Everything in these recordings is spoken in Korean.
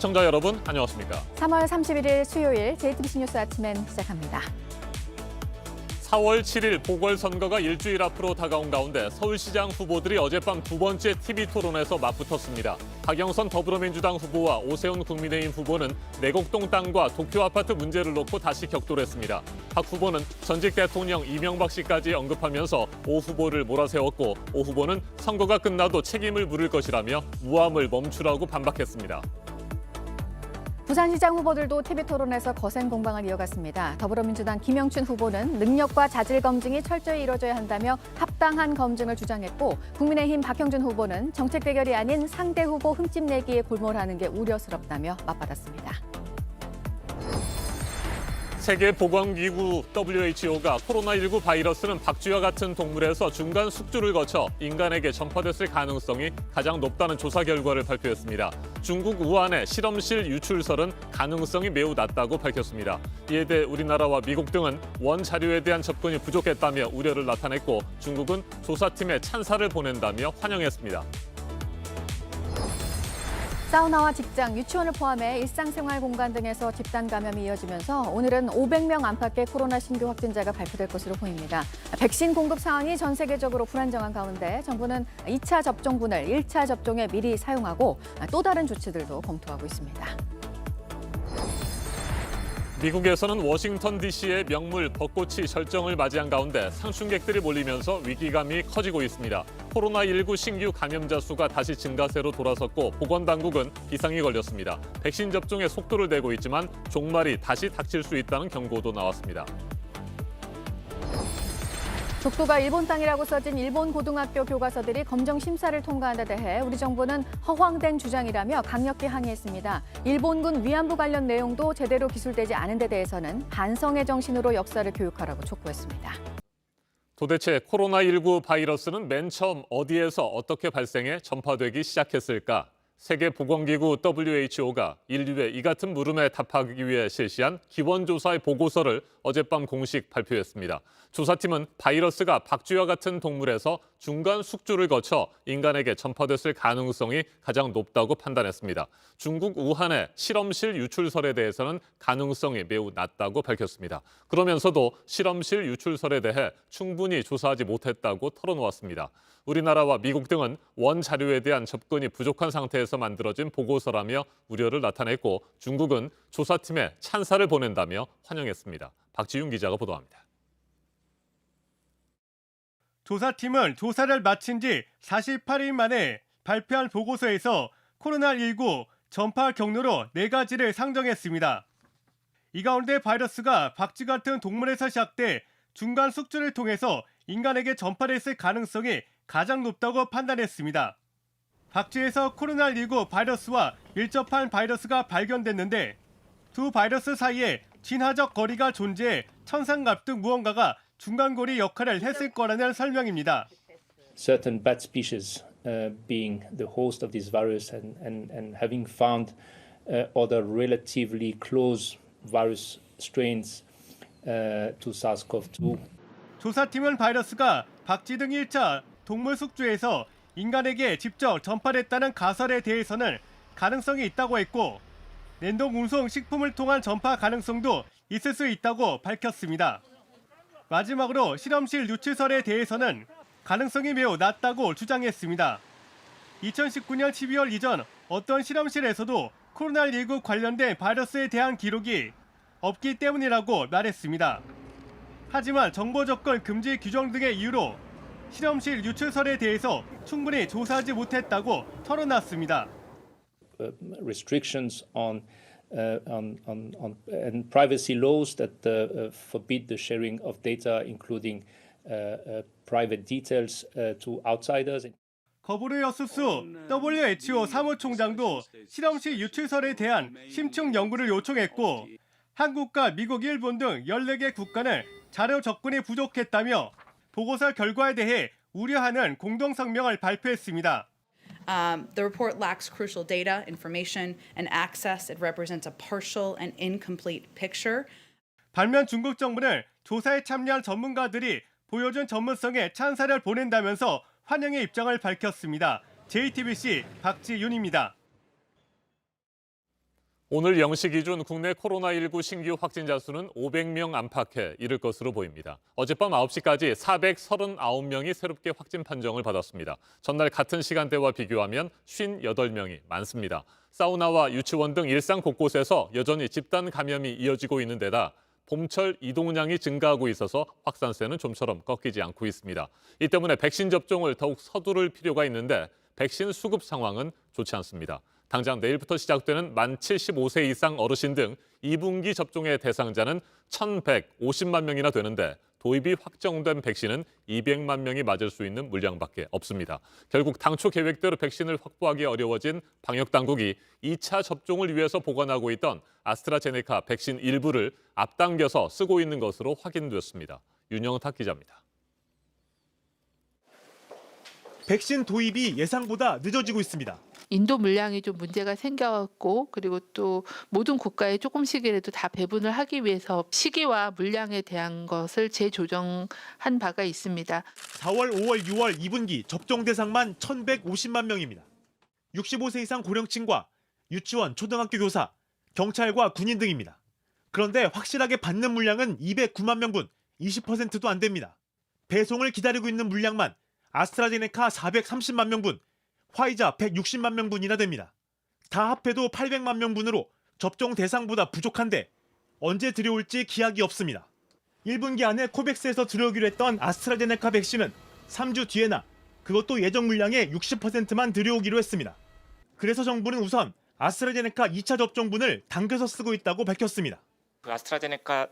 시청자 여러분, 안녕하십니까? 3월 31일 수요일 JTBC 뉴스 아침엔 시작합니다. 4월 7일 보궐선거가 일주일 앞으로 다가온 가운데 서울시장 후보들이 어젯밤 두 번째 TV토론에서 맞붙었습니다. 박영선 더불어민주당 후보와 오세훈 국민의힘 후보는 내곡동 땅과 도쿄 아파트 문제를 놓고 다시 격돌했습니다. 박 후보는 전직 대통령 이명박 씨까지 언급하면서 오 후보를 몰아세웠고 오 후보는 선거가 끝나도 책임을 물을 것이라며 우함을 멈추라고 반박했습니다. 부산시장 후보들도 TV토론에서 거센 공방을 이어갔습니다. 더불어민주당 김영춘 후보는 능력과 자질 검증이 철저히 이뤄져야 한다며 합당한 검증을 주장했고 국민의힘 박형준 후보는 정책 대결이 아닌 상대 후보 흠집 내기에 골몰하는 게 우려스럽다며 맞받았습니다. 세계보건기구 WHO가 코로나19 바이러스는 박쥐와 같은 동물에서 중간 숙주를 거쳐 인간에게 전파됐을 가능성이 가장 높다는 조사 결과를 발표했습니다. 중국 우한의 실험실 유출설은 가능성이 매우 낮다고 밝혔습니다. 이에 대해 우리나라와 미국 등은 원 자료에 대한 접근이 부족했다며 우려를 나타냈고 중국은 조사팀에 찬사를 보낸다며 환영했습니다. 사우나와 직장, 유치원을 포함해 일상생활 공간 등에서 집단 감염이 이어지면서 오늘은 500명 안팎의 코로나 신규 확진자가 발표될 것으로 보입니다. 백신 공급 상황이 전 세계적으로 불안정한 가운데 정부는 2차 접종분을 1차 접종에 미리 사용하고 또 다른 조치들도 검토하고 있습니다. 미국에서는 워싱턴 DC의 명물 벚꽃이 절정을 맞이한 가운데 상춘객들이 몰리면서 위기감이 커지고 있습니다. 코로나19 신규 감염자 수가 다시 증가세로 돌아섰고 보건당국은 비상이 걸렸습니다. 백신 접종에 속도를 내고 있지만 종말이 다시 닥칠 수 있다는 경고도 나왔습니다. 독도가 일본 땅이라고 써진 일본 고등학교 교과서들이 검정 심사를 통과한 데 대해 우리 정부는 허황된 주장이라며 강력히 항의했습니다. 일본군 위안부 관련 내용도 제대로 기술되지 않은 데 대해서는 반성의 정신으로 역사를 교육하라고 촉구했습니다. 도대체 코로나19 바이러스는 맨 처음 어디에서 어떻게 발생해 전파되기 시작했을까? 세계보건기구 WHO가 인류의 이 같은 물음에 답하기 위해 실시한 기원조사의 보고서를 어젯밤 공식 발표했습니다. 조사팀은 바이러스가 박쥐와 같은 동물에서 중간 숙주를 거쳐 인간에게 전파됐을 가능성이 가장 높다고 판단했습니다. 중국 우한의 실험실 유출설에 대해서는 가능성이 매우 낮다고 밝혔습니다. 그러면서도 실험실 유출설에 대해 충분히 조사하지 못했다고 털어놓았습니다. 우리나라와 미국 등은 원 자료에 대한 접근이 부족한 상태에서 만들어진 보고서라며 우려를 나타냈고 중국은 조사팀에 찬사를 보낸다며 환영했습니다. 박지윤 기자가 보도합니다. 조사팀은 조사를 마친 지 48일 만에 발표한 보고서에서 코로나19 전파 경로로 4가지를 상정했습니다. 이 가운데 바이러스가 박쥐 같은 동물에서 시작돼 중간 숙주를 통해서 인간에게 전파됐을 가능성이 가장 높다고 판단했습니다. 박쥐에서 코로나19 바이러스와 밀접한 바이러스가 발견됐는데 두 바이러스 사이에 진화적 거리가 존재해 천상갑 등 무언가가 중간고리 역할을 했을 거라는 설명입니다. Certain bat species being the host of this virus and having found other relatively close virus strains to SARS-CoV-2. 조사팀은 바이러스가 박쥐 등 1차 동물 숙주에서 인간에게 직접 전파됐다는 가설에 대해서는 가능성이 있다고 했고 냉동 운송 식품을 통한 전파 가능성도 있을 수 있다고 밝혔습니다. 마지막으로 실험실 유출설에 대해서는 가능성이 매우 낮다고 주장했습니다. 2019년 12월 이전 어떤 실험실에서도 코로나19 관련된 바이러스에 대한 기록이 없기 때문이라고 말했습니다. 하지만 정보 접근 금지 규정 등의 이유로 실험실 유출설에 대해서 충분히 조사하지 못했다고 털어놨습니다. Restrictions on and privacy laws that forbid the sharing of data, including private details, to outsiders. 거부르 여수수 WHO 사무총장도 실험실 유출설에 대한 심층 연구를 요청했고 한국과 미국, 일본 등 14개 국가는 자료 접근이 부족했다며 보고서 결과에 대해 우려하는 공동성명을 발표했습니다. The report lacks crucial data, information, and access. It represents a partial and incomplete picture. 반면 중국 정부는 조사에 참여한 전문가들이 보여준 전문성에 찬사를 보낸다면서 환영의 입장을 밝혔습니다. JTBC 박지윤입니다. 오늘 0시 기준 국내 코로나19 신규 확진자 수는 500명 안팎에 이를 것으로 보입니다. 어젯밤 9시까지 439명이 새롭게 확진 판정을 받았습니다. 전날 같은 시간대와 비교하면 58명이 많습니다. 사우나와 유치원 등 일상 곳곳에서 여전히 집단 감염이 이어지고 있는 데다 봄철 이동량이 증가하고 있어서 확산세는 좀처럼 꺾이지 않고 있습니다. 이 때문에 백신 접종을 더욱 서두를 필요가 있는데 백신 수급 상황은 좋지 않습니다. 당장 내일부터 시작되는 만 75세 이상 어르신 등 2분기 접종의 대상자는 1,150만 명이나 되는데 도입이 확정된 백신은 200만 명이 맞을 수 있는 물량밖에 없습니다. 결국 당초 계획대로 백신을 확보하기 어려워진 방역당국이 2차 접종을 위해서 보관하고 있던 아스트라제네카 백신 일부를 앞당겨서 쓰고 있는 것으로 확인됐습니다. 윤영탁 기자입니다. 백신 도입이 예상보다 늦어지고 있습니다. 인도 물량이 좀 문제가 생겼고 그리고 또 모든 국가에 조금씩이라도 다 배분을 하기 위해서 시기와 물량에 대한 것을 재조정한 바가 있습니다. 4월, 5월, 6월 2분기 접종 대상만 1,150만 명입니다. 65세 이상 고령층과 유치원, 초등학교 교사, 경찰과 군인 등입니다. 그런데 확실하게 받는 물량은 209만 명분, 20%도 안 됩니다. 배송을 기다리고 있는 물량만 아스트라제네카 430만 명분, 화이자 160만 명분이나 됩니다. 다 합해도 800만 명분으로 접종 대상보다 부족한데 언제 들여올지 기약이 없습니다. 1분기 안에 코백스에서 들여오기로 했던 아스트라제네카 백신은 3주 뒤에나 그것도 예정 물량의 60%만 들여오기로 했습니다. 그래서 정부는 우선 아스트라제네카 2차 접종분을 당겨서 쓰고 있다고 밝혔습니다. 그 아스트라제네카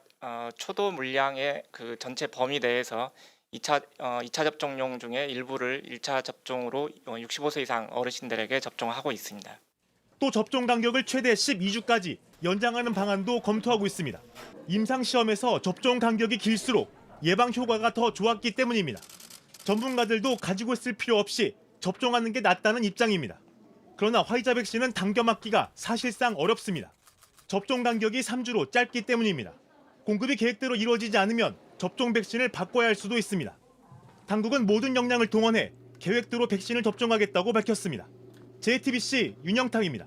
초도 물량의 그 전체 범위 내에서 2차 접종용 중에 일부를 1차 접종으로 65세 이상 어르신들에게 접종하고 있습니다. 또 접종 간격을 최대 12주까지 연장하는 방안도 검토하고 있습니다. 임상시험에서 접종 간격이 길수록 예방 효과가 더 좋았기 때문입니다. 전문가들도 가지고 있을 필요 없이 접종하는 게 낫다는 입장입니다. 그러나 화이자 백신은 당겨 맞기가 사실상 어렵습니다. 접종 간격이 3주로 짧기 때문입니다. 공급이 계획대로 이루어지지 않으면 접종 백신을 바꿔야 할 수도 있습니다. 당국은 모든 역량을 동원해 계획대로 백신을 접종하겠다고 밝혔습니다. JTBC 윤영탁입니다.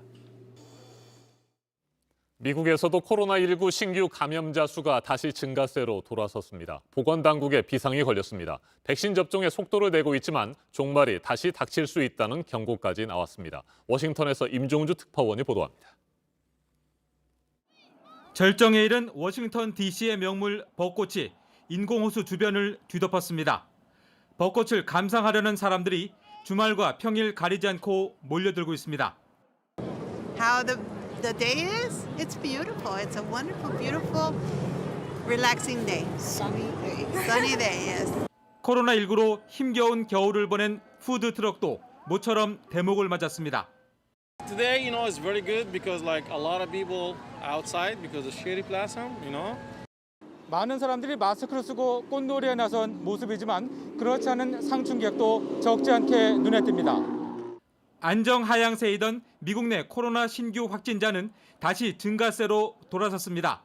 미국에서도 코로나19 신규 감염자 수가 다시 증가세로 돌아섰습니다. 보건당국에 비상이 걸렸습니다. 백신 접종에 속도를 내고 있지만 종말이 다시 닥칠 수 있다는 경고까지 나왔습니다. 워싱턴에서 임종주 특파원이 보도합니다. 절정에 이른 워싱턴 DC의 명물 벚꽃이 인공호수 주변을 뒤덮었습니다. 벚꽃을 감상하려는 사람들이 주말과 평일 가리지 않고 몰려들고 있습니다. How the day is? It's beautiful. It's a wonderful, beautiful, relaxing day. Sunny day. Sunny day, yes. 코로나19로 힘겨운 겨울을 보낸 푸드 트럭도 모처럼 대목을 맞았습니다. Today, is very good because like a lot of people outside because of shady platform, 많은 사람들이 마스크를 쓰고 꽃놀이에 나선 모습이지만 그렇지 않은 상충객도 적지 않게 눈에 띄니다. 안정 하향세이던 미국 내 코로나 신규 확진자는 다시 증가세로 돌아섰습니다.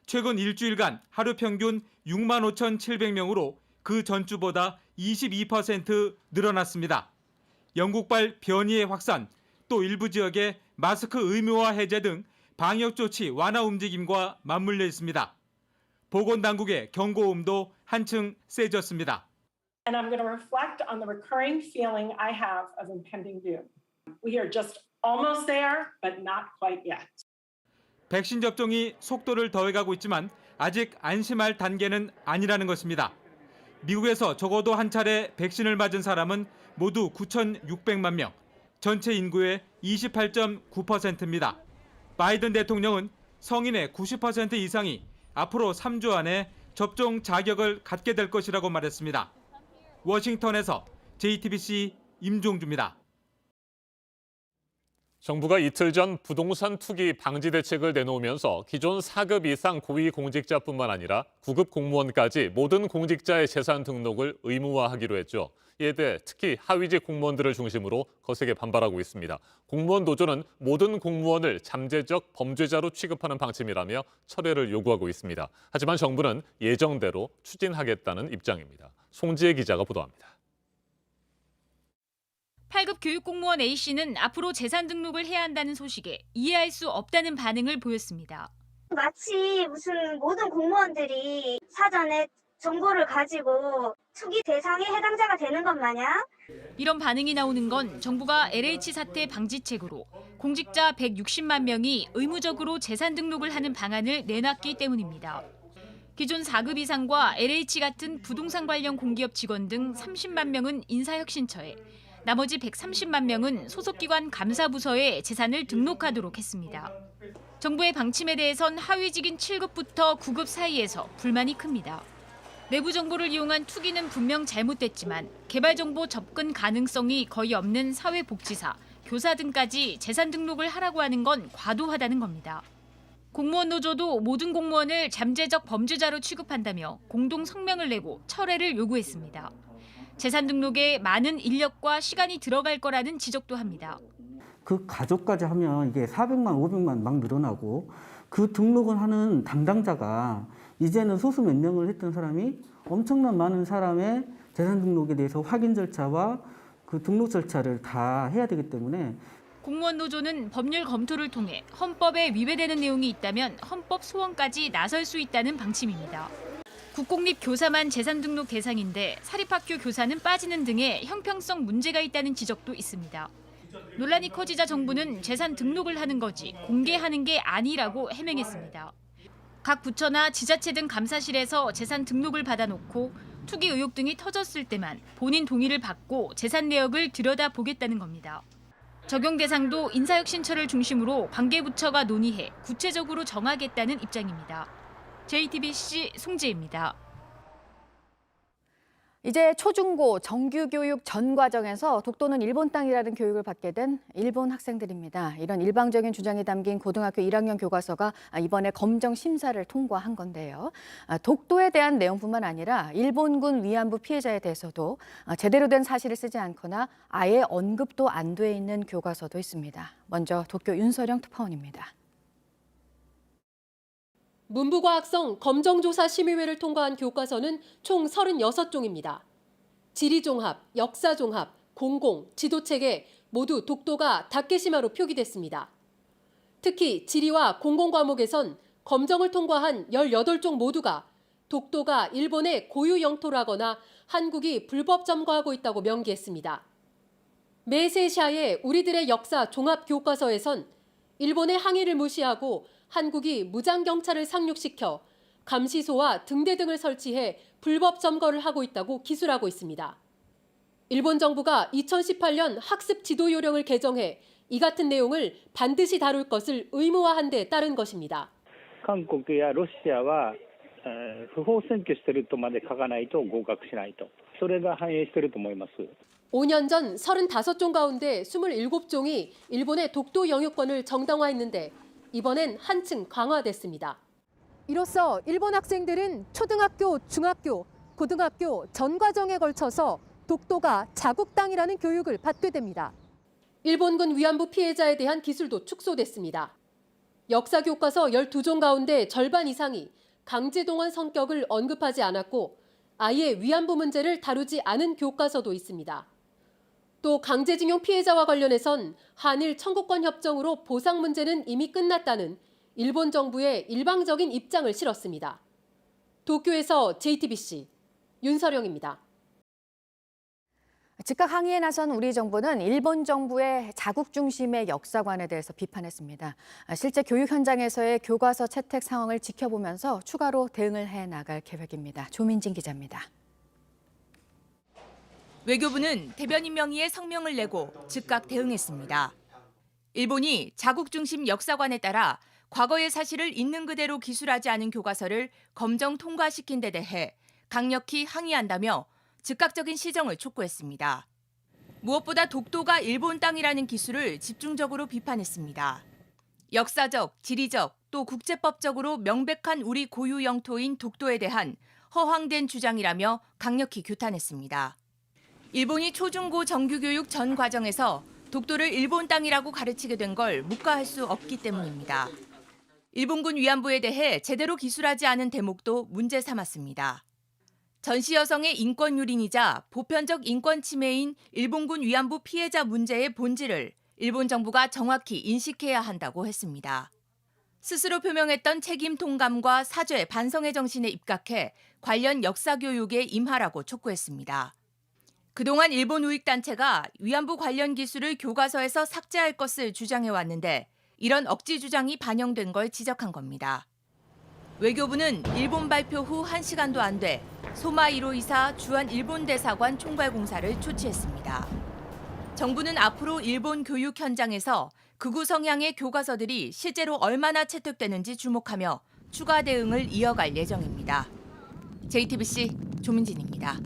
최근 일주일간 하루 평균 65,700명으로 그 전주보다 22% 늘어났습니다. 영국발 변이의 확산, 또 일부 지역의 마스크 의무화 해제 등 방역 조치 완화 움직임과 맞물려 있습니다. 보건당국의 경고음도 한층 세졌습니다. And I'm going to reflect on the recurring feeling I have of impending doom. We are just almost there, but not quite yet. 백신 접종이 속도를 더해가고 있지만 아직 안심할 단계는 아니라는 것입니다. 미국에서 적어도 한 차례 백신을 맞은 사람은 모두 9,600만 명, 전체 인구의 28.9%입니다. 바이든 대통령은 성인의 90% 이상이 앞으로 3주 안에 접종 자격을 갖게 될 것이라고 말했습니다. 워싱턴에서 JTBC 임종주입니다. 정부가 이틀 전 부동산 투기 방지 대책을 내놓으면서 기존 4급 이상 고위공직자뿐만 아니라 9급 공무원까지 모든 공직자의 재산 등록을 의무화하기로 했죠. 이에 대해 특히 하위직 공무원들을 중심으로 거세게 반발하고 있습니다. 공무원 노조는 모든 공무원을 잠재적 범죄자로 취급하는 방침이라며 철회를 요구하고 있습니다. 하지만 정부는 예정대로 추진하겠다는 입장입니다. 송지혜 기자가 보도합니다. 8급 교육공무원 A씨는 앞으로 재산 등록을 해야 한다는 소식에 이해할 수 없다는 반응을 보였습니다. 마치 무슨 모든 공무원들이 사전에 정보를 가지고 투기 대상에 해당자가 되는 것 마냥 이런 반응이 나오는 건 정부가 LH 사태 방지책으로 공직자 160만 명이 의무적으로 재산 등록을 하는 방안을 내놨기 때문입니다. 기존 4급 이상과 LH 같은 부동산 관련 공기업 직원 등 30만 명은 인사혁신처에, 나머지 130만 명은 소속기관 감사부서에 재산을 등록하도록 했습니다. 정부의 방침에 대해선 하위직인 7급부터 9급 사이에서 불만이 큽니다. 내부 정보를 이용한 투기는 분명 잘못됐지만 개발정보 접근 가능성이 거의 없는 사회복지사, 교사 등까지 재산 등록을 하라고 하는 건 과도하다는 겁니다. 공무원 노조도 모든 공무원을 잠재적 범죄자로 취급한다며 공동 성명을 내고 철회를 요구했습니다. 재산 등록에 많은 인력과 시간이 들어갈 거라는 지적도 합니다. 그 가족까지 하면 이게 400만, 500만 막 늘어나고 그 등록을 하는 담당자가 이제는 소수 몇 명을 했던 사람이 엄청난 많은 사람의 재산 등록에 대해서 확인 절차와 그 등록 절차를 다 해야 되기 때문에 공무원 노조는 법률 검토를 통해 헌법에 위배되는 내용이 있다면 헌법 소원까지 나설 수 있다는 방침입니다. 국공립 교사만 재산 등록 대상인데 사립학교 교사는 빠지는 등의 형평성 문제가 있다는 지적도 있습니다. 논란이 커지자 정부는 재산 등록을 하는 거지 공개하는 게 아니라고 해명했습니다. 각 부처나 지자체 등 감사실에서 재산 등록을 받아놓고 투기 의혹 등이 터졌을 때만 본인 동의를 받고 재산 내역을 들여다보겠다는 겁니다. 적용 대상도 인사혁신처를 중심으로 관계부처가 논의해 구체적으로 정하겠다는 입장입니다. JTBC 송지혜입니다. 이제 초중고 정규교육 전 과정에서 독도는 일본 땅이라는 교육을 받게 된 일본 학생들입니다. 이런 일방적인 주장이 담긴 고등학교 1학년 교과서가 이번에 검정 심사를 통과한 건데요. 독도에 대한 내용뿐만 아니라 일본군 위안부 피해자에 대해서도 제대로 된 사실을 쓰지 않거나 아예 언급도 안 돼 있는 교과서도 있습니다. 먼저 도쿄 윤서령 특파원입니다. 문부과학성 검정조사 심의회를 통과한 교과서는 총 36종입니다. 지리종합, 역사종합, 공공, 지도체계 모두 독도가 다케시마로 표기됐습니다. 특히 지리와 공공 과목에선 검정을 통과한 18종 모두가 독도가 일본의 고유 영토라거나 한국이 불법 점거하고 있다고 명기했습니다. 메세샤의 우리들의 역사 종합 교과서에선 일본의 항의를 무시하고 한국이 무장경찰을 상륙시켜 감시소와 등대 등을 설치해 불법 점거를 하고 있다고 기술하고 있습니다. 일본 정부가 2018년 학습 지도 요령을 개정해 이 같은 내용을 반드시 다룰 것을 의무화한 데 따른 것입니다. 한국과 러시아와 不法占拠しているとまで書かないと合格しないと。それが反映していると思います。 5년 전 35종 가운데 27종이 일본의 독도 영유권을 정당화했는데 이번엔 한층 강화됐습니다. 이로써 일본 학생들은 초등학교, 중학교, 고등학교 전 과정에 걸쳐서 독도가 자국 땅이라는 교육을 받게 됩니다. 일본군 위안부 피해자에 대한 기술도 축소됐습니다. 역사 교과서 12종 가운데 절반 이상이 강제동원 성격을 언급하지 않았고 아예 위안부 문제를 다루지 않은 교과서도 있습니다. 또 강제징용 피해자와 관련해선 한일 청구권 협정으로 보상 문제는 이미 끝났다는 일본 정부의 일방적인 입장을 실었습니다. 도쿄에서 JTBC 윤서령입니다. 즉각 항의에 나선 우리 정부는 일본 정부의 자국 중심의 역사관에 대해서 비판했습니다. 실제 교육 현장에서의 교과서 채택 상황을 지켜보면서 추가로 대응을 해 나갈 계획입니다. 조민진 기자입니다. 외교부는 대변인 명의의 성명을 내고 즉각 대응했습니다. 일본이 자국 중심 역사관에 따라 과거의 사실을 있는 그대로 기술하지 않은 교과서를 검정 통과시킨 데 대해 강력히 항의한다며 즉각적인 시정을 촉구했습니다. 무엇보다 독도가 일본 땅이라는 기술을 집중적으로 비판했습니다. 역사적, 지리적, 또 국제법적으로 명백한 우리 고유 영토인 독도에 대한 허황된 주장이라며 강력히 규탄했습니다. 일본이 초중고 정규교육 전 과정에서 독도를 일본 땅이라고 가르치게 된 걸 묵과할 수 없기 때문입니다. 일본군 위안부에 대해 제대로 기술하지 않은 대목도 문제 삼았습니다. 전시 여성의 인권 유린이자 보편적 인권 침해인 일본군 위안부 피해자 문제의 본질을 일본 정부가 정확히 인식해야 한다고 했습니다. 스스로 표명했던 책임 통감과 사죄, 반성의 정신에 입각해 관련 역사 교육에 임하라고 촉구했습니다. 그동안 일본 우익단체가 위안부 관련 기술을 교과서에서 삭제할 것을 주장해왔는데 이런 억지 주장이 반영된 걸 지적한 겁니다. 외교부는 일본 발표 후 1시간도 안 돼 소마 1호 이사 주한 일본 대사관 총괄공사를 조치했습니다. 정부는 앞으로 일본 교육 현장에서 극우 성향의 교과서들이 실제로 얼마나 채택되는지 주목하며 추가 대응을 이어갈 예정입니다. JTBC 조민진입니다.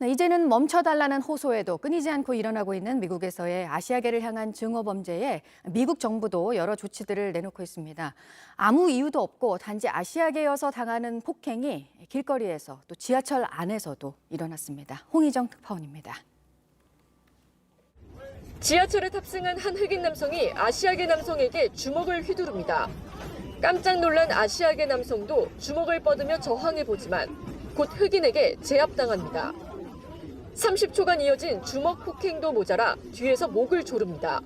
네, 이제는 멈춰달라는 호소에도 끊이지 않고 일어나고 있는 미국에서의 아시아계를 향한 증오 범죄에 미국 정부도 여러 조치들을 내놓고 있습니다. 아무 이유도 없고 단지 아시아계여서 당하는 폭행이 길거리에서 또 지하철 안에서도 일어났습니다. 홍희정 특파원입니다. 지하철에 탑승한 한 흑인 남성이 아시아계 남성에게 주먹을 휘두릅니다. 깜짝 놀란 아시아계 남성도 주먹을 뻗으며 저항해보지만 곧 흑인에게 제압당합니다. 30초간 이어진 주먹 폭행도 모자라 뒤에서 목을 조릅니다.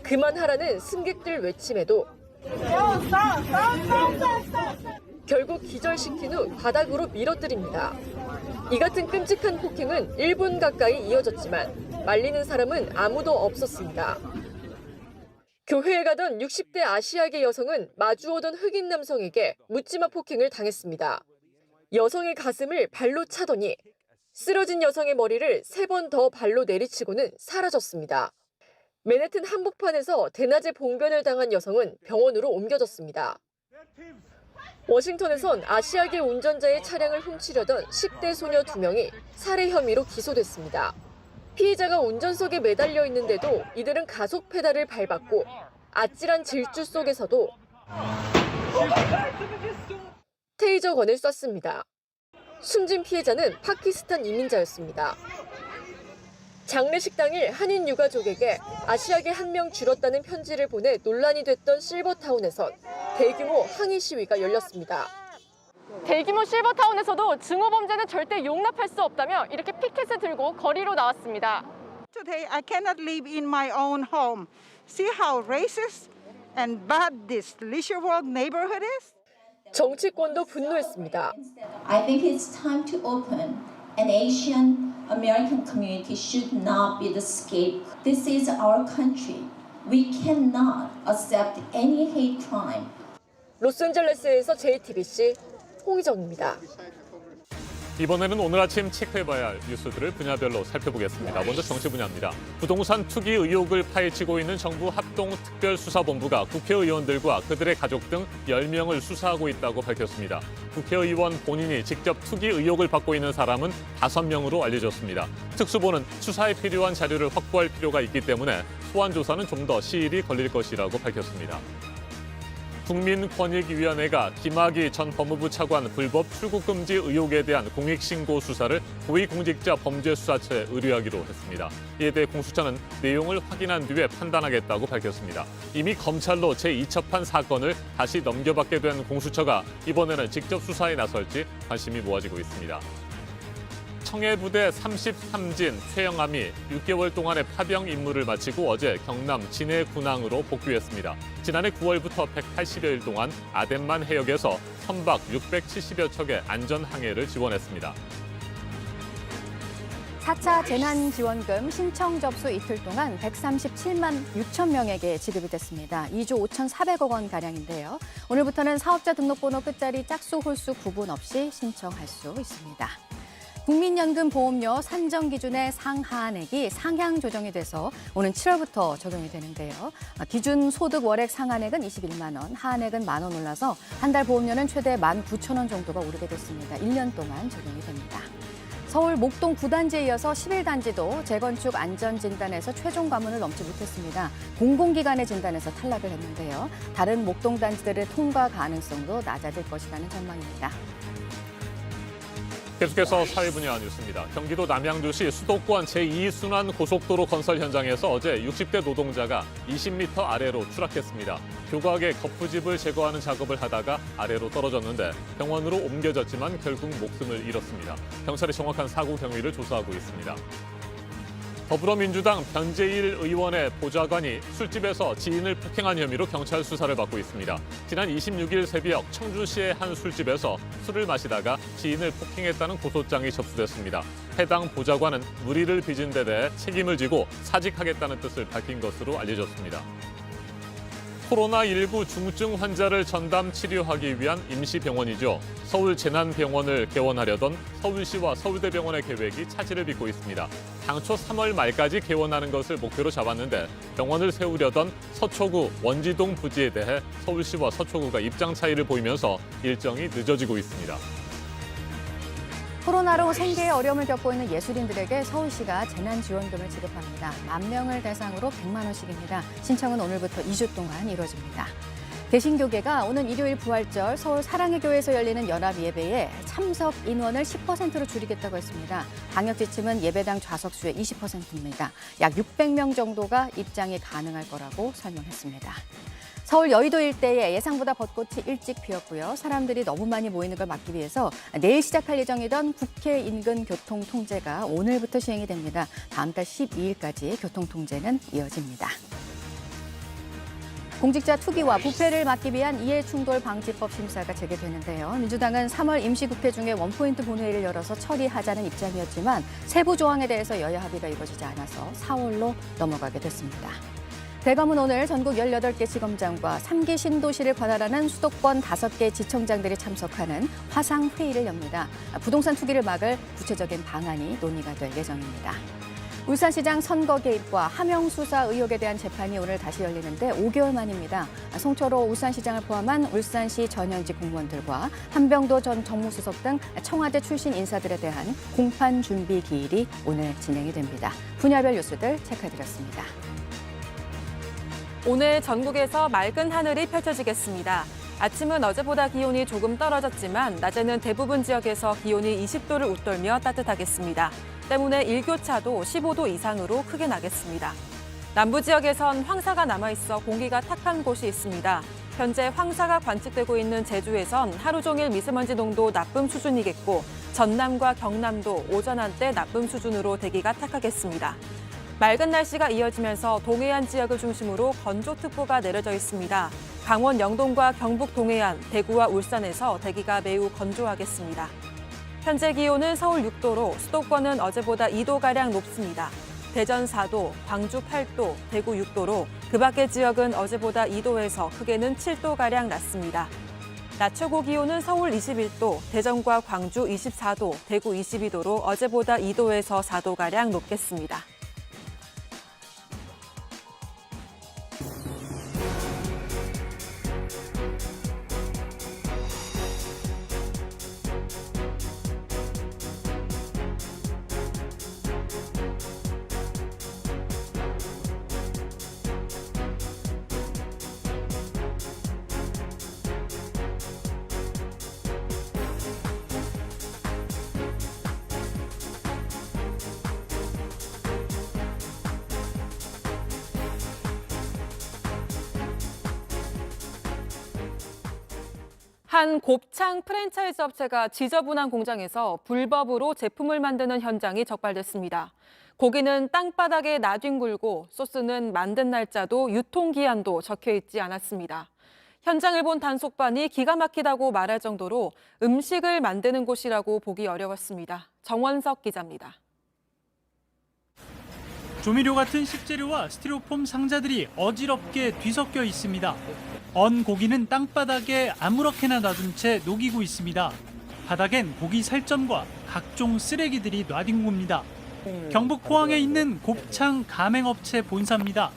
그만하라는 승객들 외침에도 결국 기절시킨 후 바닥으로 밀어뜨립니다. 이 같은 끔찍한 폭행은 1분 가까이 이어졌지만 말리는 사람은 아무도 없었습니다. 교회에 가던 60대 아시아계 여성은 마주오던 흑인 남성에게 묻지마 폭행을 당했습니다. 여성의 가슴을 발로 차더니 쓰러진 여성의 머리를 3번 더 발로 내리치고는 사라졌습니다. 맨해튼 한복판에서 대낮에 봉변을 당한 여성은 병원으로 옮겨졌습니다. 워싱턴에선 아시아계 운전자의 차량을 훔치려던 10대 소녀 2명이 살해 혐의로 기소됐습니다. 피해자가 운전석에 매달려 있는데도 이들은 가속 페달을 밟았고 아찔한 질주 속에서도 테이저건을 쐈습니다. 숨진 피해자는 파키스탄 이민자였습니다. 장례식 당일 한인 유가족에게 아시아계 1명 줄었다는 편지를 보내 논란이 됐던 실버타운에선 대규모 항의 시위가 열렸습니다. 대규모 실버타운에서도 증오 범죄는 절대 용납할 수 없다며 이렇게 피켓을 들고 거리로 나왔습니다. Today I cannot live in my own home. See how racist and bad this Leisure World neighborhood is? 정치권도 분노했습니다. I think it's time to open. An Asian American community should not be the scapegoat. This is our country. We cannot accept any hate crime. 로스앤젤레스에서 JTBC 홍희정입니다. 이번에는 오늘 아침 체크해봐야 할 뉴스들을 분야별로 살펴보겠습니다. 먼저 정치 분야입니다. 부동산 투기 의혹을 파헤치고 있는 정부 합동특별수사본부가 국회의원들과 그들의 가족 등 10명을 수사하고 있다고 밝혔습니다. 국회의원 본인이 직접 투기 의혹을 받고 있는 사람은 5명으로 알려졌습니다. 특수본은 수사에 필요한 자료를 확보할 필요가 있기 때문에 소환 조사는 좀 더 시일이 걸릴 것이라고 밝혔습니다. 국민권익위원회가 김학의 전 법무부 차관 불법 출국 금지 의혹에 대한 공익신고 수사를 고위공직자범죄수사처에 의뢰하기로 했습니다. 이에 대해 공수처는 내용을 확인한 뒤에 판단하겠다고 밝혔습니다. 이미 검찰로 제2처판 사건을 다시 넘겨받게 된 공수처가 이번에는 직접 수사에 나설지 관심이 모아지고 있습니다. 청해부대 33진 최영암이 6개월 동안의 파병 임무를 마치고 어제 경남 진해 군항으로 복귀했습니다. 지난해 9월부터 180여일 동안 아덴만 해역에서 선박 670여 척의 안전 항해를 지원했습니다. 4차 재난지원금 신청 접수 이틀 동안 137만 6천 명에게 지급이 됐습니다. 2조 5,400억 원가량인데요. 오늘부터는 사업자 등록번호 끝자리 짝수 홀수 구분 없이 신청할 수 있습니다. 국민연금 보험료 산정 기준의 상하한액이 상향 조정이 돼서 오는 7월부터 적용이 되는데요. 기준 소득 월액 상한액은 21만 원, 하한액은 1만 원 올라서 한 달 보험료는 최대 19,000원 정도가 오르게 됐습니다. 1년 동안 적용이 됩니다. 서울 목동 9단지에 이어서 11단지도 재건축 안전진단에서 최종 관문을 넘지 못했습니다. 공공기관의 진단에서 탈락을 했는데요. 다른 목동 단지들의 통과 가능성도 낮아질 것이라는 전망입니다. 계속해서 사회 분야 뉴스입니다. 경기도 남양주시 수도권 제2순환 고속도로 건설 현장에서 어제 60대 노동자가 20m 아래로 추락했습니다. 교각의 거푸집을 제거하는 작업을 하다가 아래로 떨어졌는데 병원으로 옮겨졌지만 결국 목숨을 잃었습니다. 경찰이 정확한 사고 경위를 조사하고 있습니다. 더불어민주당 변재일 의원의 보좌관이 술집에서 지인을 폭행한 혐의로 경찰 수사를 받고 있습니다. 지난 26일 새벽 청주시의 한 술집에서 술을 마시다가 지인을 폭행했다는 고소장이 접수됐습니다. 해당 보좌관은 물의를 빚은 데 대해 책임을 지고 사직하겠다는 뜻을 밝힌 것으로 알려졌습니다. 코로나19 중증 환자를 전담 치료하기 위한 임시병원이죠. 서울재난병원을 개원하려던 서울시와 서울대병원의 계획이 차질을 빚고 있습니다. 당초 3월 말까지 개원하는 것을 목표로 잡았는데 병원을 세우려던 서초구 원지동 부지에 대해 서울시와 서초구가 입장 차이를 보이면서 일정이 늦어지고 있습니다. 코로나로 생계에 어려움을 겪고 있는 예술인들에게 서울시가 재난지원금을 지급합니다. 10,000명을 대상으로 100만 원씩입니다. 신청은 오늘부터 2주 동안 이루어집니다. 개신교계가 오는 일요일 부활절 서울 사랑의 교회에서 열리는 연합 예배에 참석 인원을 10%로 줄이겠다고 했습니다. 방역 지침은 예배당 좌석수의 20%입니다. 약 600명 정도가 입장이 가능할 거라고 설명했습니다. 서울 여의도 일대에 예상보다 벚꽃이 일찍 피었고요. 사람들이 너무 많이 모이는 걸 막기 위해서 내일 시작할 예정이던 국회 인근 교통통제가 오늘부터 시행이 됩니다. 다음 달 12일까지 교통통제는 이어집니다. 공직자 투기와 부패를 막기 위한 이해충돌 방지법 심사가 재개되는데요. 민주당은 3월 임시국회 중에 원포인트 본회의를 열어서 처리하자는 입장이었지만 세부 조항에 대해서 여야 합의가 이루어지지 않아서 4월로 넘어가게 됐습니다. 대검은 오늘 전국 18개 지검장과 3기 신도시를 관할하는 수도권 5개 지청장들이 참석하는 화상회의를 엽니다. 부동산 투기를 막을 구체적인 방안이 논의가 될 예정입니다. 울산시장 선거 개입과 하명 수사 의혹에 대한 재판이 오늘 다시 열리는데 5개월 만입니다. 송철호 울산시장을 포함한 울산시 전현직 공무원들과 한병도 전 정무수석 등 청와대 출신 인사들에 대한 공판 준비 기일이 오늘 진행이 됩니다. 분야별 뉴스들 체크해드렸습니다. 오늘 전국에서 맑은 하늘이 펼쳐지겠습니다. 아침은 어제보다 기온이 조금 떨어졌지만 낮에는 대부분 지역에서 기온이 20도를 웃돌며 따뜻하겠습니다. 때문에 일교차도 15도 이상으로 크게 나겠습니다. 남부 지역에선 황사가 남아있어 공기가 탁한 곳이 있습니다. 현재 황사가 관측되고 있는 제주에선 하루 종일 미세먼지 농도 나쁨 수준이겠고 전남과 경남도 오전 한때 나쁨 수준으로 대기가 탁하겠습니다. 맑은 날씨가 이어지면서 동해안 지역을 중심으로 건조특보가 내려져 있습니다. 강원 영동과 경북 동해안, 대구와 울산에서 대기가 매우 건조하겠습니다. 현재 기온은 서울 6도로 수도권은 어제보다 2도가량 높습니다. 대전 4도, 광주 8도, 대구 6도로 그 밖의 지역은 어제보다 2도에서 크게는 7도가량 낮습니다. 낮 최고 기온은 서울 21도, 대전과 광주 24도, 대구 22도로 어제보다 2도에서 4도가량 높겠습니다. 한 곱창 프랜차이즈 업체가 지저분한 공장에서 불법으로 제품을 만드는 현장이 적발됐습니다. 고기는 땅바닥에 나뒹굴고 소스는 만든 날짜도 유통기한도 적혀 있지 않았습니다. 현장을 본 단속반이 기가 막히다고 말할 정도로 음식을 만드는 곳이라고 보기 어려웠습니다. 정원석 기자입니다. 조미료 같은 식재료와 스티로폼 상자들이 어지럽게 뒤섞여 있습니다. 언 고기는 땅바닥에 아무렇게나 놔둔 채 녹이고 있습니다. 바닥엔 고기 살점과 각종 쓰레기들이 놔뒹굽니다. 경북 포항에 있는 곱창 가맹업체 본사입니다.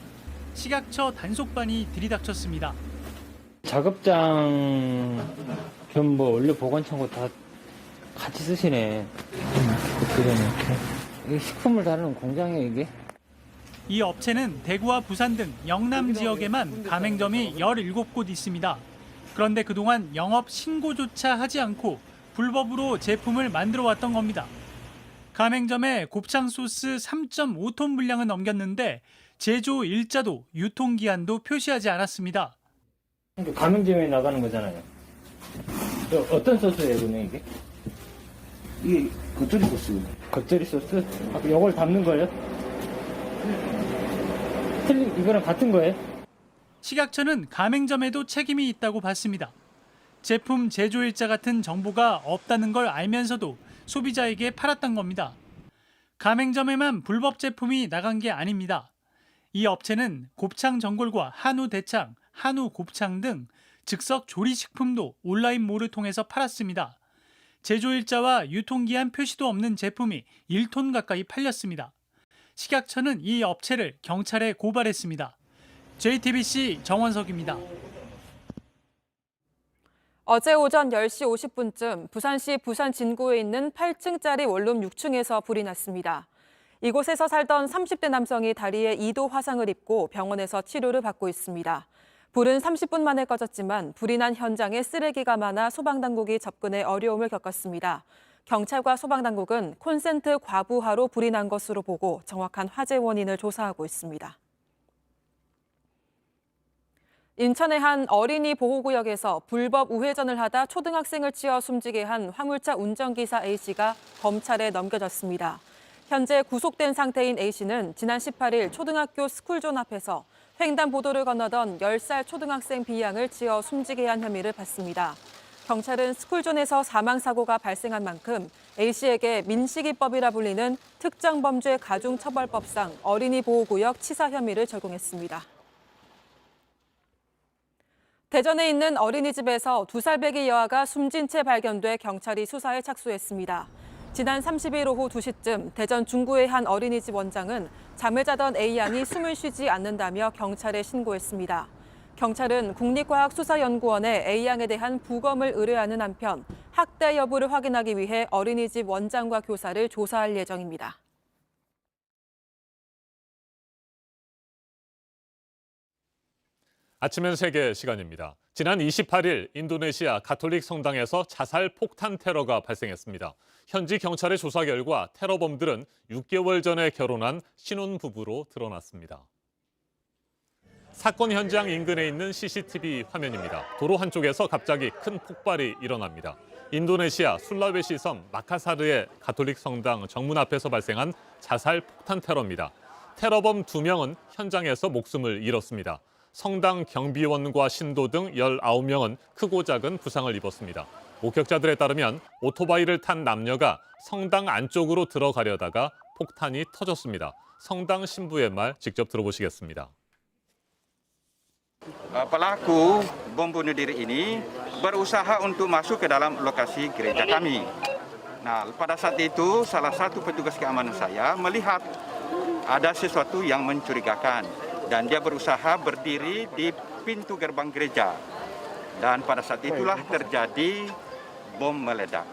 식약처 단속반이 들이닥쳤습니다. 작업장 겸 뭐 원료 보관창고 다 같이 쓰시네. 이게 식품을 다루는 공장이에요, 이게? 이 업체는 대구와 부산 등 영남 지역에만 가맹점이 17곳 있습니다. 그런데 그동안 영업 신고조차 하지 않고 불법으로 제품을 만들어 왔던 겁니다. 가맹점에 곱창 소스 3.5톤 분량은 넘겼는데 제조 일자도 유통기한도 표시하지 않았습니다. 가맹점에 나가는 거잖아요. 어떤 소스예요, 그러면 이게? 이게 겉절이 소스. 겉절이 소스? 이걸 담는 거예요? 이거랑 같은 거예요? 식약처는 가맹점에도 책임이 있다고 봤습니다. 제품 제조일자 같은 정보가 없다는 걸 알면서도 소비자에게 팔았던 겁니다. 가맹점에만 불법 제품이 나간 게 아닙니다. 이 업체는 곱창 전골과 한우 대창, 한우 곱창 등 즉석 조리식품도 온라인몰을 통해서 팔았습니다. 제조일자와 유통기한 표시도 없는 제품이 1톤 가까이 팔렸습니다. 식약처는 이 업체를 경찰에 고발했습니다. JTBC 정원석입니다. 어제 오전 10시 50분쯤 부산시 부산 진구에 있는 8층짜리 원룸 6층에서 불이 났습니다. 이곳에서 살던 30대 남성이 다리에 2도 화상을 입고 병원에서 치료를 받고 있습니다. 불은 30분 만에 꺼졌지만 불이 난 현장에 쓰레기가 많아 소방당국이 접근에 어려움을 겪었습니다. 경찰과 소방당국은 콘센트 과부하로 불이 난 것으로 보고 정확한 화재 원인을 조사하고 있습니다. 인천의 한 어린이 보호구역에서 불법 우회전을 하다 초등학생을 치어 숨지게 한 화물차 운전기사 A씨가 검찰에 넘겨졌습니다. 현재 구속된 상태인 A씨는 지난 18일 초등학교 스쿨존 앞에서 횡단보도를 건너던 10살 초등학생 B양을 치어 숨지게 한 혐의를 받습니다. 경찰은 스쿨존에서 사망사고가 발생한 만큼 A씨에게 민식이법이라 불리는 특정범죄 가중처벌법상 어린이 보호구역 치사 혐의를 적용했습니다. 대전에 있는 어린이집에서 2살배기 여아가 숨진 채 발견돼 경찰이 수사에 착수했습니다. 지난 30일 오후 2시쯤 대전 중구의 한 어린이집 원장은 잠을 자던 A양이 숨을 쉬지 않는다며 경찰에 신고했습니다. 경찰은 국립과학수사연구원에 A양에 대한 부검을 의뢰하는 한편 학대 여부를 확인하기 위해 어린이집 원장과 교사를 조사할 예정입니다. 아침엔 세계 시간입니다. 지난 28일 인도네시아 가톨릭 성당에서 자살 폭탄 테러가 발생했습니다. 현지 경찰의 조사 결과 테러범들은 6개월 전에 결혼한 신혼부부로 드러났습니다. 사건 현장 인근에 있는 CCTV 화면입니다. 도로 한쪽에서 갑자기 큰 폭발이 일어납니다. 인도네시아 술라웨시 섬 마카사르의 가톨릭 성당 정문 앞에서 발생한 자살 폭탄 테러입니다. 테러범 2명은 현장에서 목숨을 잃었습니다. 성당 경비원과 신도 등 19명은 크고 작은 부상을 입었습니다. 목격자들에 따르면 오토바이를 탄 남녀가 성당 안쪽으로 들어가려다가 폭탄이 터졌습니다. 성당 신부의 말 직접 들어보시겠습니다. Pelaku bom bunuh diri ini berusaha untuk masuk ke dalam lokasi gereja kami. Nah, pada saat itu salah satu petugas keamanan saya melihat ada sesuatu yang mencurigakan. Dan dia berusaha berdiri di pintu gerbang gereja. Dan pada saat itulah terjadi bom meledak.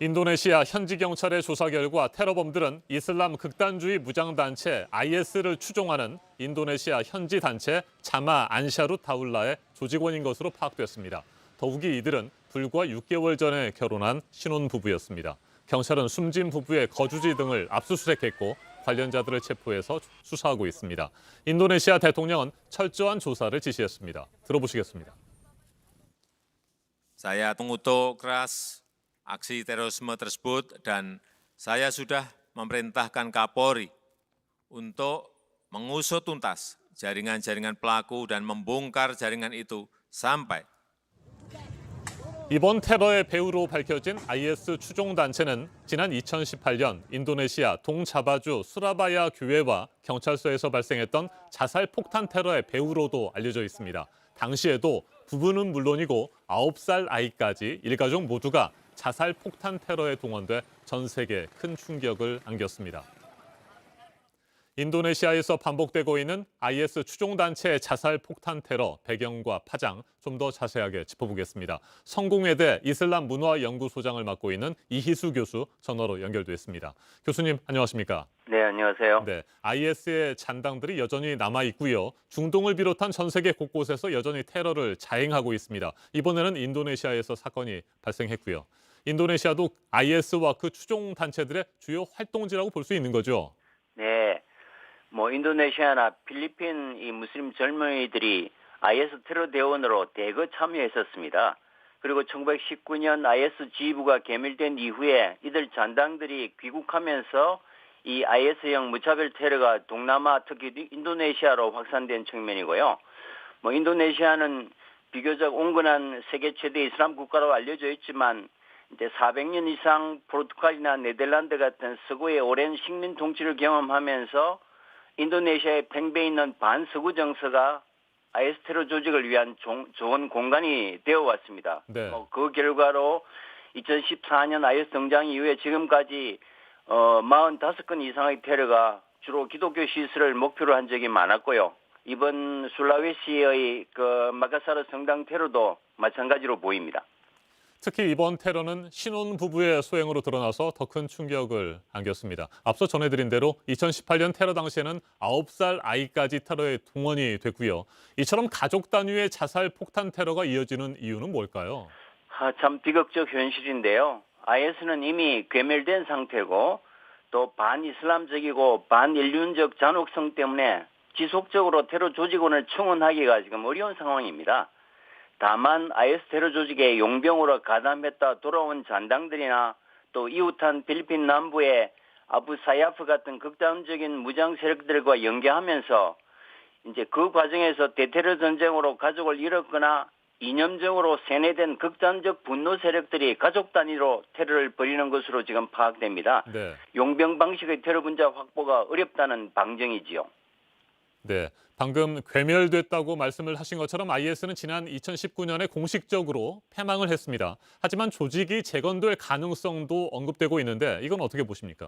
인도네시아 현지 경찰의 조사 결과 테러범들은 이슬람 극단주의 무장단체 IS를 추종하는 인도네시아 현지 단체 자마 안샤룻 다울라의 조직원인 것으로 파악됐습니다. 더욱이 이들은 불과 6개월 전에 결혼한 신혼부부였습니다. 경찰은 숨진 부부의 거주지 등을 압수수색했고 관련자들을 체포해서 수사하고 있습니다. 인도네시아 대통령은 철저한 조사를 지시했습니다. 들어보시겠습니다. Saya mengutuk keras aksi terorisme tersebut dan saya sudah memerintahkan Kapolri untuk mengusut tuntas jaringan-jaringan pelaku dan membongkar jaringan itu sampai 이번 테러의 배후로 밝혀진 IS 추종단체는 지난 2018년 인도네시아 동자바주 수라바야 교회와 경찰서에서 발생했던 자살 폭탄 테러의 배후로도 알려져 있습니다. 당시에도 부부는 물론이고 9살 아이까지 일가족 모두가 자살 폭탄 테러에 동원돼 전 세계에 큰 충격을 안겼습니다. 인도네시아에서 반복되고 있는 IS 추종단체의 자살 폭탄 테러 배경과 파장 좀 더 자세하게 짚어보겠습니다. 성공회대 이슬람 문화 연구소장을 맡고 있는 이희수 교수 전화로 연결됐습니다. 교수님 안녕하십니까? 네, 안녕하세요. 네, IS의 잔당들이 여전히 남아 있고요. 중동을 비롯한 전 세계 곳곳에서 여전히 테러를 자행하고 있습니다. 이번에는 인도네시아에서 사건이 발생했고요. 인도네시아도 IS와 그 추종 단체들의 주요 활동지라고 볼 수 있는 거죠. 네, 인도네시아나 필리핀 이 무슬림 젊은이들이 IS 테러 대원으로 대거 참여했었습니다. 그리고 1919년 IS 지휘부가 개밀된 이후에 이들 잔당들이 귀국하면서 이 IS형 무차별 테러가 동남아 특히 인도네시아로 확산된 측면이고요. 인도네시아는 비교적 온건한 세계 최대 이슬람 국가로 알려져 있지만 이제 400년 이상 포르투갈이나 네덜란드 같은 서구의 오랜 식민 통치를 경험하면서 인도네시아의 팽배해 있는 반서구 정서가 IS 테러 조직을 위한 좋은 공간이 되어 왔습니다. 네. 그 결과로 2014년 IS 등장 이후에 지금까지 45건 이상의 테러가 주로 기독교 시설을 목표로 한 적이 많았고요. 이번 술라웨시의 마카사르 성당 테러도 마찬가지로 보입니다. 특히 이번 테러는 신혼부부의 소행으로 드러나서 더 큰 충격을 안겼습니다. 앞서 전해드린 대로 2018년 테러 당시에는 9살 아이까지 테러에 동원이 됐고요. 이처럼 가족 단위의 자살 폭탄 테러가 이어지는 이유는 뭘까요? 참 비극적 현실인데요. IS는 이미 괴멸된 상태고 또 반이슬람적이고 반인륜적 잔혹성 때문에 지속적으로 테러 조직원을 충원하기가 지금 어려운 상황입니다. 다만 IS 테러 조직의 용병으로 가담했다 돌아온 잔당들이나 또 이웃한 필리핀 남부의 아부 사야프 같은 극단적인 무장 세력들과 연계하면서 이제 그 과정에서 대테러 전쟁으로 가족을 잃었거나 이념적으로 세뇌된 극단적 분노 세력들이 가족 단위로 테러를 벌이는 것으로 지금 파악됩니다. 네. 용병 방식의 테러 분자 확보가 어렵다는 방증이지요. 네, 방금 괴멸됐다고 말씀을 하신 것처럼 IS는 지난 2019년에 공식적으로 패망을 했습니다. 하지만 조직이 재건될 가능성도 언급되고 있는데 이건 어떻게 보십니까?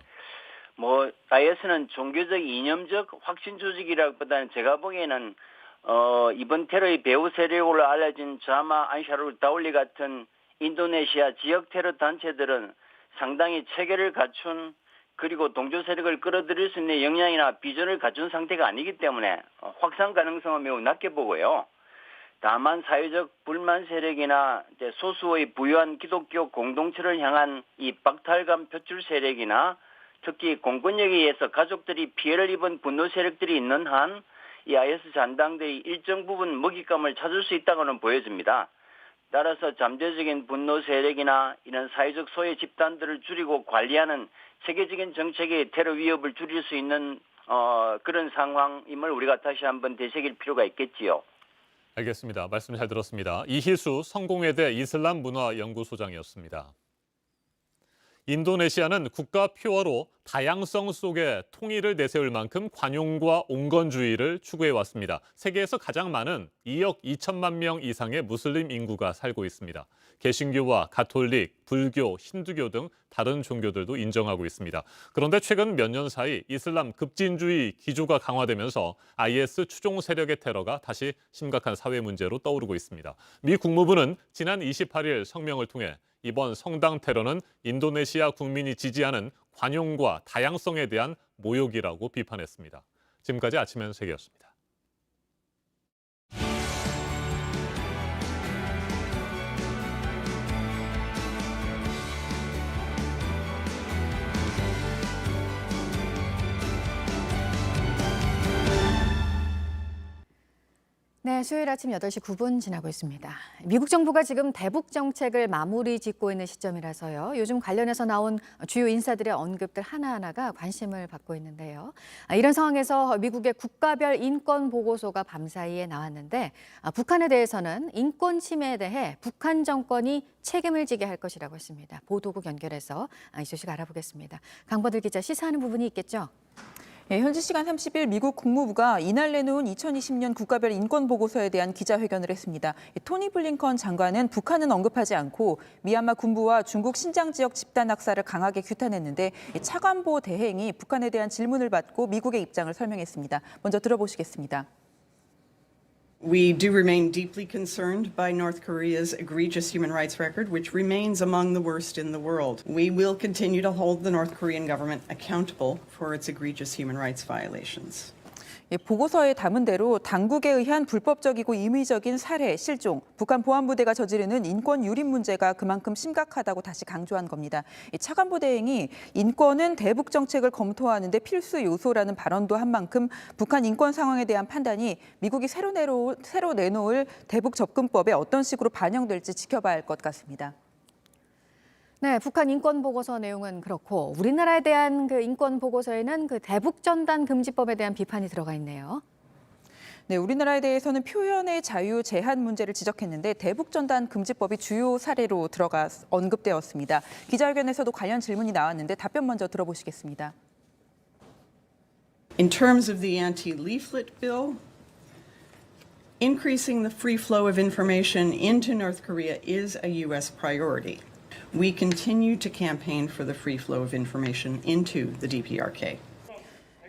IS는 종교적 이념적 확신 조직이라기보다는 제가 보기에는 이번 테러의 배후 세력으로 알려진 자마 안샤룰 다울리 같은 인도네시아 지역 테러 단체들은 상당히 체계를 갖춘 그리고 동조 세력을 끌어들일 수 있는 역량이나 비전을 갖춘 상태가 아니기 때문에 확산 가능성은 매우 낮게 보고요. 다만 사회적 불만 세력이나 이제 소수의 부유한 기독교 공동체를 향한 이 박탈감 표출 세력이나 특히 공권력에 의해서 가족들이 피해를 입은 분노 세력들이 있는 한 이 IS 잔당들이 일정 부분 먹잇감을 찾을 수 있다고는 보여집니다. 따라서 잠재적인 분노 세력이나 이런 사회적 소외 집단들을 줄이고 관리하는 체계적인 정책이 테러 위협을 줄일 수 있는 그런 상황임을 우리가 다시 한번 되새길 필요가 있겠지요. 알겠습니다. 말씀 잘 들었습니다. 이희수 성공회대 이슬람 문화 연구소장이었습니다. 인도네시아는 국가 표어로 다양성 속에 통일을 내세울 만큼 관용과 온건주의를 추구해왔습니다. 세계에서 가장 많은 2억 2천만 명 이상의 무슬림 인구가 살고 있습니다. 개신교와 가톨릭, 불교, 힌두교 등 다른 종교들도 인정하고 있습니다. 그런데 최근 몇 년 사이 이슬람 급진주의 기조가 강화되면서 IS 추종 세력의 테러가 다시 심각한 사회 문제로 떠오르고 있습니다. 미 국무부는 지난 28일 성명을 통해 이번 성당 테러는 인도네시아 국민이 지지하는 관용과 다양성에 대한 모욕이라고 비판했습니다. 지금까지 아침 현세계였습니다. 네, 수요일 아침 8시 9분 지나고 있습니다. 미국 정부가 지금 대북 정책을 마무리 짓고 있는 시점이라서요. 요즘 관련해서 나온 주요 인사들의 언급들 하나하나가 관심을 받고 있는데요. 이런 상황에서 미국의 국가별 인권 보고서가 밤사이에 나왔는데 북한에 대해서는 인권 침해에 대해 북한 정권이 책임을 지게 할 것이라고 했습니다. 보도국 연결해서 이 소식 알아보겠습니다. 강버들 기자 시사하는 부분이 있겠죠? 현지 시간 30일 미국 국무부가 이날 내놓은 2020년 국가별 인권 보고서에 대한 기자회견을 했습니다. 토니 블링컨 장관은 북한은 언급하지 않고 미얀마 군부와 중국 신장 지역 집단 학살을 강하게 규탄했는데 차관보 대행이 북한에 대한 질문을 받고 미국의 입장을 설명했습니다. 먼저 들어보시겠습니다. We do remain deeply concerned by North Korea's egregious human rights record, which remains among the worst in the world. We will continue to hold the North Korean government accountable for its egregious human rights violations. 보고서에 담은 대로 당국에 의한 불법적이고 임의적인 살해, 실종, 북한 보안부대가 저지르는 인권 유린 문제가 그만큼 심각하다고 다시 강조한 겁니다. 차관보 대행이 인권은 대북 정책을 검토하는 데 필수 요소라는 발언도 한 만큼 북한 인권 상황에 대한 판단이 미국이 새로 내놓을 대북 접근법에 어떤 식으로 반영될지 지켜봐야 할 것 같습니다. 네, 북한 인권 보고서 내용은 그렇고 우리나라에 대한 그 인권 보고서에는 그 대북 전단 금지법에 대한 비판이 들어가 있네요. 네, 우리나라에 대해서는 표현의 자유 제한 문제를 지적했는데 대북 전단 금지법이 주요 사례로 언급되었습니다. 기자회견에서도 관련 질문이 나왔는데 답변 먼저 들어보시겠습니다. In terms of the anti-leaflet bill, increasing the free flow of information into North Korea is a U.S. priority. We continue to campaign for the free flow of information into the DPRK.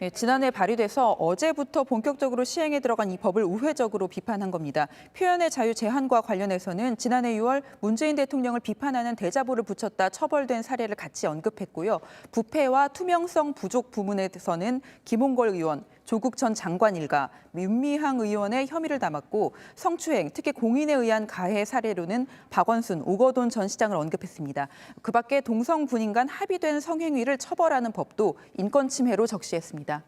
네, 지난해 발의돼서 어제부터 본격적으로 시행에 들어간 이 법을 우회적으로 비판한 겁니다. 표현의 자유 제한과 관련해서는 지난해 6월 문재인 대통령을 비판하는 대자보를 붙였다 처벌된 사례를 같이 언급했고요. 부패와 투명성 부족 부분에서는 김홍걸 의원, 조국 전 장관 일가, 윤미향 의원의 혐의를 담았고 성추행, 특히 공인에 의한 가해 사례로는 박원순, 오거돈 전 시장을 언급했습니다. 그 밖에 동성 군인 간 합의된 성행위를 처벌하는 법도 인권 침해로 적시했습니다.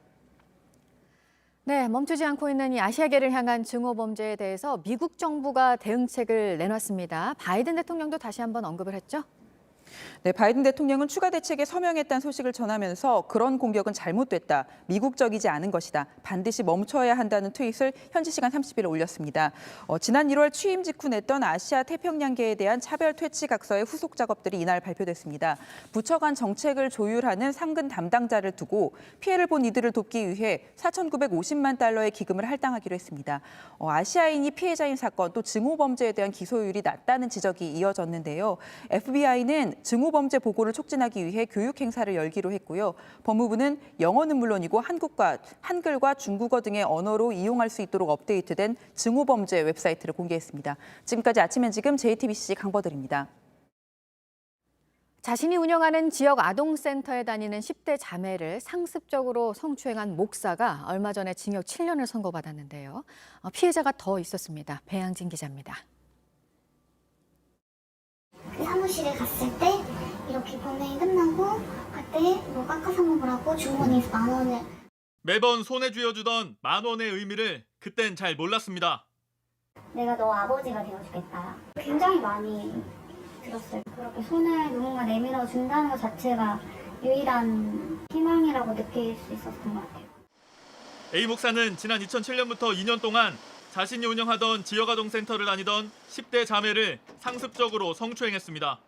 네, 멈추지 않고 있는 이 아시아계를 향한 증오 범죄에 대해서 미국 정부가 대응책을 내놨습니다. 바이든 대통령도 다시 한번 언급을 했죠. 네, 바이든 대통령은 추가 대책에 서명했다는 소식을 전하면서 그런 공격은 잘못됐다, 미국적이지 않은 것이다, 반드시 멈춰야 한다는 트윗을 현지 시간 30일 올렸습니다. 지난 1월 취임 직후 냈던 아시아 태평양계에 대한 차별 퇴치각서의 후속 작업들이 이날 발표됐습니다. 부처 간 정책을 조율하는 상근 담당자를 두고 피해를 본 이들을 돕기 위해 4,950만 달러의 기금을 할당하기로 했습니다. 아시아인이 피해자인 사건 또 증오 범죄에 대한 기소율이 낮다는 지적이 이어졌는데요. FBI는 증오 범죄 보고를 촉진하기 위해 교육 행사를 열기로 했고요. 법무부는 영어는 물론이고 한글과 중국어 등의 언어로 이용할 수 있도록 업데이트된 증오 범죄 웹사이트를 공개했습니다. 지금까지 아침엔 지금 JTBC 강버들입니다. 자신이 운영하는 지역 아동센터에 다니는 10대 자매를 상습적으로 성추행한 목사가 얼마 전에 징역 7년을 선고받았는데요. 피해자가 더 있었습니다. 배양진 기자입니다. 그 사무실에 갔을 때 이렇게 범행이 끝나고 그때 뭐 깎아서 먹으라고 주머니에서 10,000원을 매번 손에 쥐어주던 10,000원의 의미를 그땐 잘 몰랐습니다. 내가 너 아버지가 되어주겠다. 굉장히 많이 들었어요. 그렇게 손을 누군가 내밀어 준다는 것 자체가 유일한 희망이라고 느낄 수 있었던 것 같아요. A 목사는 지난 2007년부터 2년 동안 자신이 운영하던 지역아동센터를 다니던 10대 자매를 상습적으로 성추행했습니다.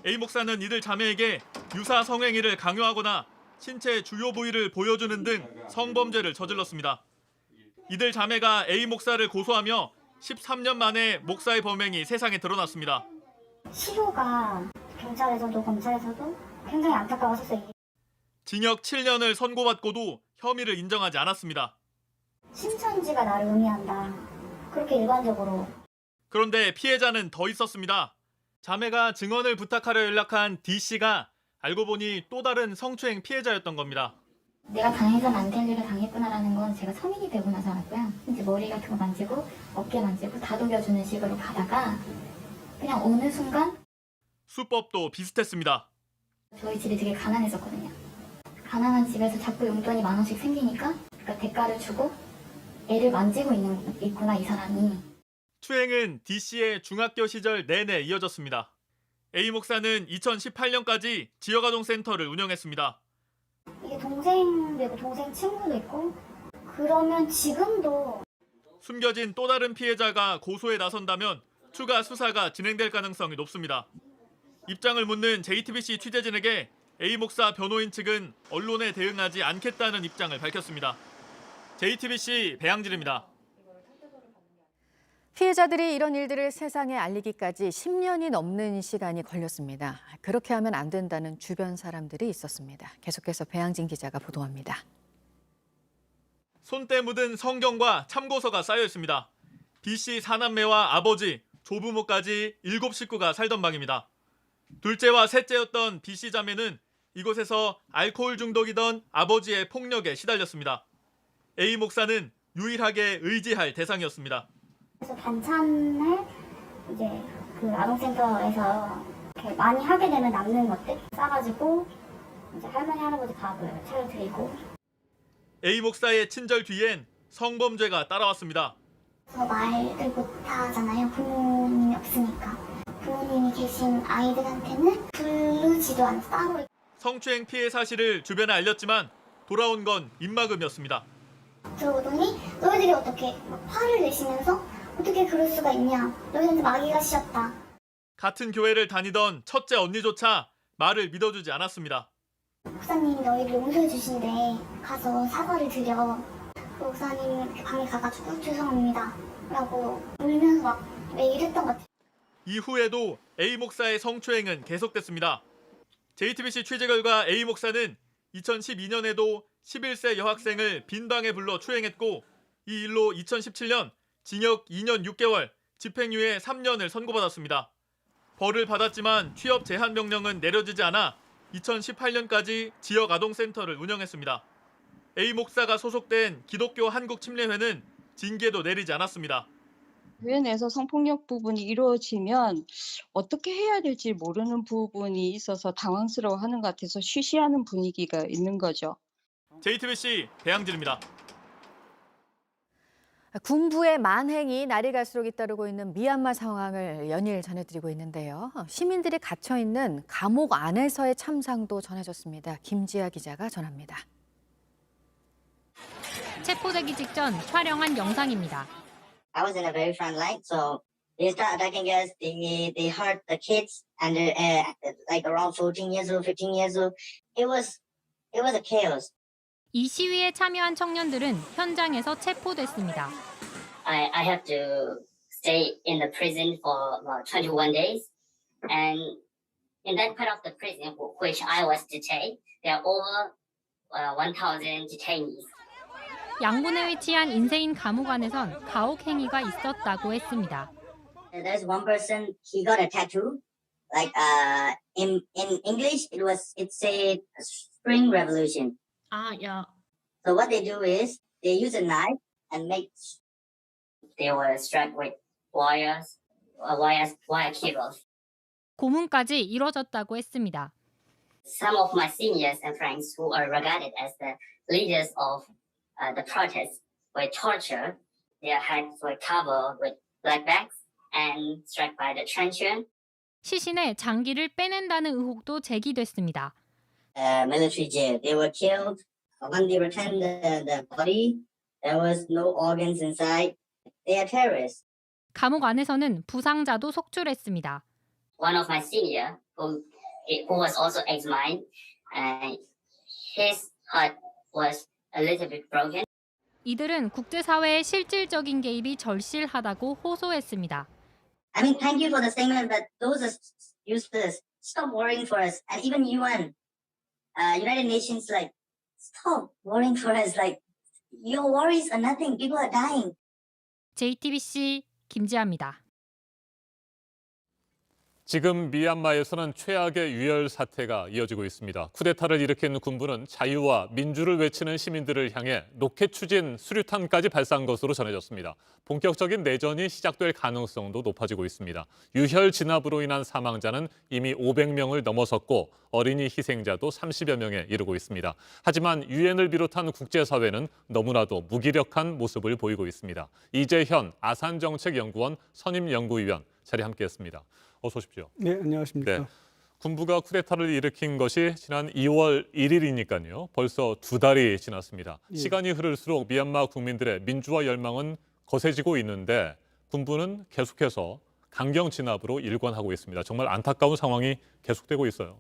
A 목사는 이들 자매에게 유사 성행위를 강요하거나 신체 주요 부위를 보여주는 등 성범죄를 저질렀습니다. 이들 자매가 A 목사를 고소하며 13년 만에 목사의 범행이 세상에 드러났습니다. 시효가 경찰에서도 검찰에서도 굉장히 안타까웠었어요. 징역 7년을 선고받고도 혐의를 인정하지 않았습니다. 신천지가 나를 의미한다. 그렇게 일반적으로. 그런데 피해자는 더 있었습니다. 자매가 증언을 부탁하려 연락한 D씨가 알고 보니 또 다른 성추행 피해자였던 겁니다. 내가 당해서는 안 될 일을 당했구나라는 건 제가 성인이 되고 나서 알았고요. 이제 머리 같은 거 만지고 어깨 만지고 다독여주는 식으로 가다가 그냥 어느 순간 수법도 비슷했습니다. 저희 집이 되게 가난했었거든요. 가난한 집에서 자꾸 용돈이 10,000원씩 생기니까 그러니까 대가를 주고 애를 만지고 있구나 이 사람이. 추행은 D씨의 중학교 시절 내내 이어졌습니다. A 목사는 2018년까지 지역아동센터를 운영했습니다. 이게 동생 되고 동생 친구도 있고 그러면 지금도 숨겨진 또 다른 피해자가 고소에 나선다면 추가 수사가 진행될 가능성이 높습니다. 입장을 묻는 JTBC 취재진에게 A 목사 변호인 측은 언론에 대응하지 않겠다는 입장을 밝혔습니다. JTBC 배양진입니다. 피해자들이 이런 일들을 세상에 알리기까지 10년이 넘는 시간이 걸렸습니다. 그렇게 하면 안 된다는 주변 사람들이 있었습니다. 계속해서 배양진 기자가 보도합니다. 손때 묻은 성경과 참고서가 쌓여 있습니다. B씨 사남매와 아버지, 조부모까지 7 식구가 살던 방입니다. 둘째와 셋째였던 B씨 자매는 이곳에서 알코올 중독이던 아버지의 폭력에 시달렸습니다. A 목사는 유일하게 의지할 대상이었습니다. 그래서 반찬을 이제 그 아동센터에서 이렇게 많이 하게 되면 남는 것들 싸가지고 이제 할머니 할아버지 밥을 차려드리고. A 목사의 친절 뒤엔 성범죄가 따라왔습니다. 저 말을 못하잖아요. 부모님이 없으니까. 부모님이 계신 아이들한테는 부르지도 않고 따로. 성추행 피해 사실을 주변에 알렸지만 돌아온 건 입막음이었습니다. 들어오더니 너희들이 어떻게 막 화를 내시면서 어떻게 그럴 수가 있냐. 너희들한테 마귀가 씌었다. 같은 교회를 다니던 첫째 언니조차 말을 믿어주지 않았습니다. 목사님이 너희를 용서해 주신대. 가서 사과를 드려. 목사님 이렇게 방에 가가지고 죄송합니다 라고 울면서 막 매일 했던 것 같아요. 이후에도 A 목사의 성추행은 계속됐습니다. JTBC 취재 결과 A 목사는 2012년에도 11세 여학생을 빈 방에 불러 추행했고 이 일로 2017년 징역 2년 6개월, 집행유예 3년을 선고받았습니다. 벌을 받았지만 취업 제한 명령은 내려지지 않아 2018년까지 지역 아동센터를 운영했습니다. A 목사가 소속된 기독교 한국침례회는 징계도 내리지 않았습니다. 교회 내에서 성폭력 부분이 이루어지면 어떻게 해야 될지 모르는 부분이 있어서 당황스러워하는 것 같아서 쉬쉬하는 분위기가 있는 거죠. JTBC 배양진입니다. 군부의 만행이 날이 갈수록 잇따르고 있는 미얀마 상황을 연일 전해드리고 있는데요. 시민들이 갇혀있는 감옥 안에서의 참상도 전해졌습니다. 김지아 기자가 전합니다. 체포되기 직전 촬영한 영상입니다. I was in a very front line, so they started attacking us. They hurt the kids under like around 14 years old, 15 years old. It was a chaos. 이 시위에 참여한 청년들은 현장에서 체포됐습니다. I have to stay in the prison for 21 days, and in that part of the prison which I was detained, there are over 1,000 detainees. 양곤에 위치한 인세인 감옥 안에선 가혹 행위가 있었다고 했습니다. There's one person, he got a tattoo, like in English it said Spring Revolution. Yeah. So what they do is they use a knife and they were strapped with wire cables. 고문까지 이뤄졌다고 했습니다. Some of my seniors and friends who are regarded as the leaders of the protests were tortured. Their heads were covered with black bags and struck by the truncheon. 시신의 장기를 빼낸다는 의혹도 제기됐습니다. Military jail. They were killed. When they returned the body, there was no organs inside. They are terrorists. 감옥 안에서는 부상자도 속출했습니다. One of my senior, who was also ex-mine, his heart was a little bit broken. 이들은 국제사회의 실질적인 개입이 절실하다고 호소했습니다. I mean, thank you for the statement, but those are useless. Stop worrying for us, and even UN, United Nations, like, stop worrying for us. Like, your worries are nothing. People are dying. JTBC 김지아입니다. 지금 미얀마에서는 최악의 유혈 사태가 이어지고 있습니다. 쿠데타를 일으킨 군부는 자유와 민주를 외치는 시민들을 향해 로켓 추진 수류탄까지 발사한 것으로 전해졌습니다. 본격적인 내전이 시작될 가능성도 높아지고 있습니다. 유혈 진압으로 인한 사망자는 이미 500명을 넘어섰고 어린이 희생자도 30여 명에 이르고 있습니다. 하지만 유엔을 비롯한 국제사회는 너무나도 무기력한 모습을 보이고 있습니다. 이재현 아산정책연구원 선임연구위원 자리 함께했습니다. 어서 오십시오. 네, 안녕하십니까. 네, 군부가 쿠데타를 일으킨 것이 지난 2월 1일이니까요. 벌써 2달이 지났습니다. 예. 시간이 흐를수록 미얀마 국민들의 민주화 열망은 거세지고 있는데 군부는 계속해서 강경 진압으로 일관하고 있습니다. 정말 안타까운 상황이 계속되고 있어요.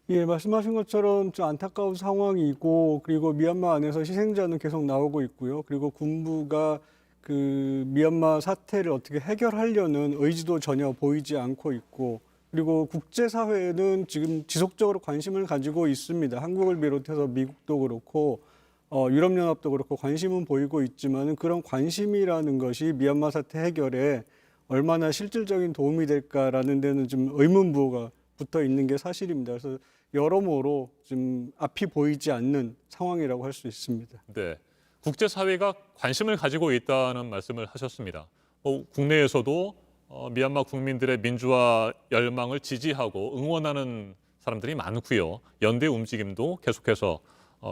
예, 말씀하신 것처럼 좀 안타까운 상황이고, 그리고 미얀마 안에서 희생자는 계속 나오고 있고요. 그리고 군부가 그 미얀마 사태를 어떻게 해결하려는 의지도 전혀 보이지 않고 있고, 그리고 국제사회는 지금 지속적으로 관심을 가지고 있습니다. 한국을 비롯해서 미국도 그렇고 유럽연합도 그렇고 관심은 보이고 있지만 그런 관심이라는 것이 미얀마 사태 해결에 얼마나 실질적인 도움이 될까라는 데는 좀 의문부호가 붙어 있는 게 사실입니다. 그래서 여러모로 지금 앞이 보이지 않는 상황이라고 할 수 있습니다. 네, 국제사회가 관심을 가지고 있다는 말씀을 하셨습니다. 국내에서도 미얀마 국민들의 민주화 열망을 지지하고 응원하는 사람들이 많고요. 연대 움직임도 계속해서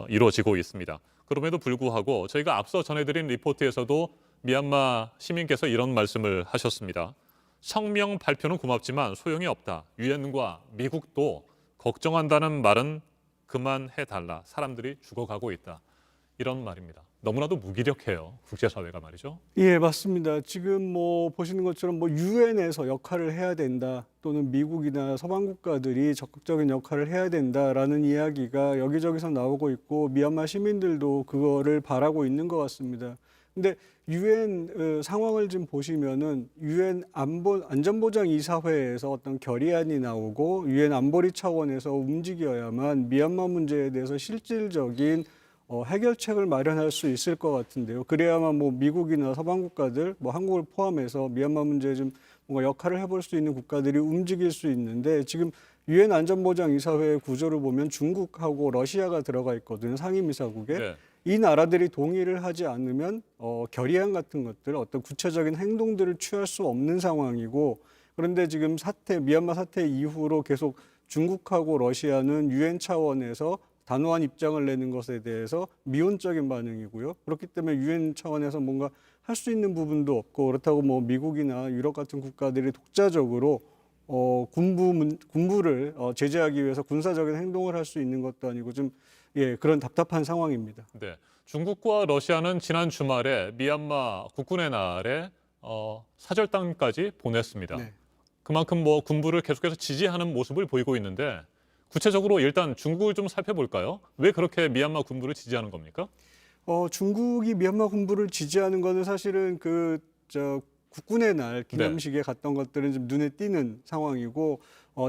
이루어지고 있습니다. 그럼에도 불구하고 저희가 앞서 전해드린 리포트에서도 미얀마 시민께서 이런 말씀을 하셨습니다. 성명 발표는 고맙지만 소용이 없다. 유엔과 미국도 걱정한다는 말은 그만해달라. 사람들이 죽어가고 있다. 이런 말입니다. 너무나도 무기력해요. 국제사회가 말이죠. 예, 맞습니다. 지금 뭐 보시는 것처럼 뭐 유엔에서 역할을 해야 된다, 또는 미국이나 서방 국가들이 적극적인 역할을 해야 된다라는 이야기가 여기저기서 나오고 있고 미얀마 시민들도 그거를 바라고 있는 것 같습니다. 근데 유엔 상황을 좀 보시면은 유엔 안전보장이사회에서 어떤 결의안이 나오고 유엔 안보리 차원에서 움직여야만 미얀마 문제에 대해서 실질적인 해결책을 마련할 수 있을 것 같은데요. 그래야만 뭐 미국이나 서방 국가들, 뭐 한국을 포함해서 미얀마 문제에 좀 뭔가 역할을 해볼 수 있는 국가들이 움직일 수 있는데, 지금 유엔 안전보장이사회의 구조를 보면 중국하고 러시아가 들어가 있거든요. 상임이사국에. 네. 이 나라들이 동의를 하지 않으면 결의안 같은 것들, 어떤 구체적인 행동들을 취할 수 없는 상황이고, 그런데 지금 미얀마 사태 이후로 계속 중국하고 러시아는 유엔 차원에서 단호한 입장을 내는 것에 대해서 미온적인 반응이고요. 그렇기 때문에 유엔 차원에서 뭔가 할 수 있는 부분도 없고, 그렇다고 뭐 미국이나 유럽 같은 국가들이 독자적으로 군부를 제재하기 위해서 군사적인 행동을 할 수 있는 것도 아니고 좀 그런 답답한 상황입니다. 네, 중국과 러시아는 지난 주말에 미얀마 국군의 날에 사절단까지 보냈습니다. 네. 그만큼 뭐 군부를 계속해서 지지하는 모습을 보이고 있는데, 구체적으로 일단 중국을 좀 살펴볼까요? 왜 그렇게 미얀마 군부를 지지하는 겁니까? 중국이 미얀마 군부를 지지하는 거는 사실은 국군의 날 기념식에 갔던 것들은 좀 눈에 띄는 상황이고,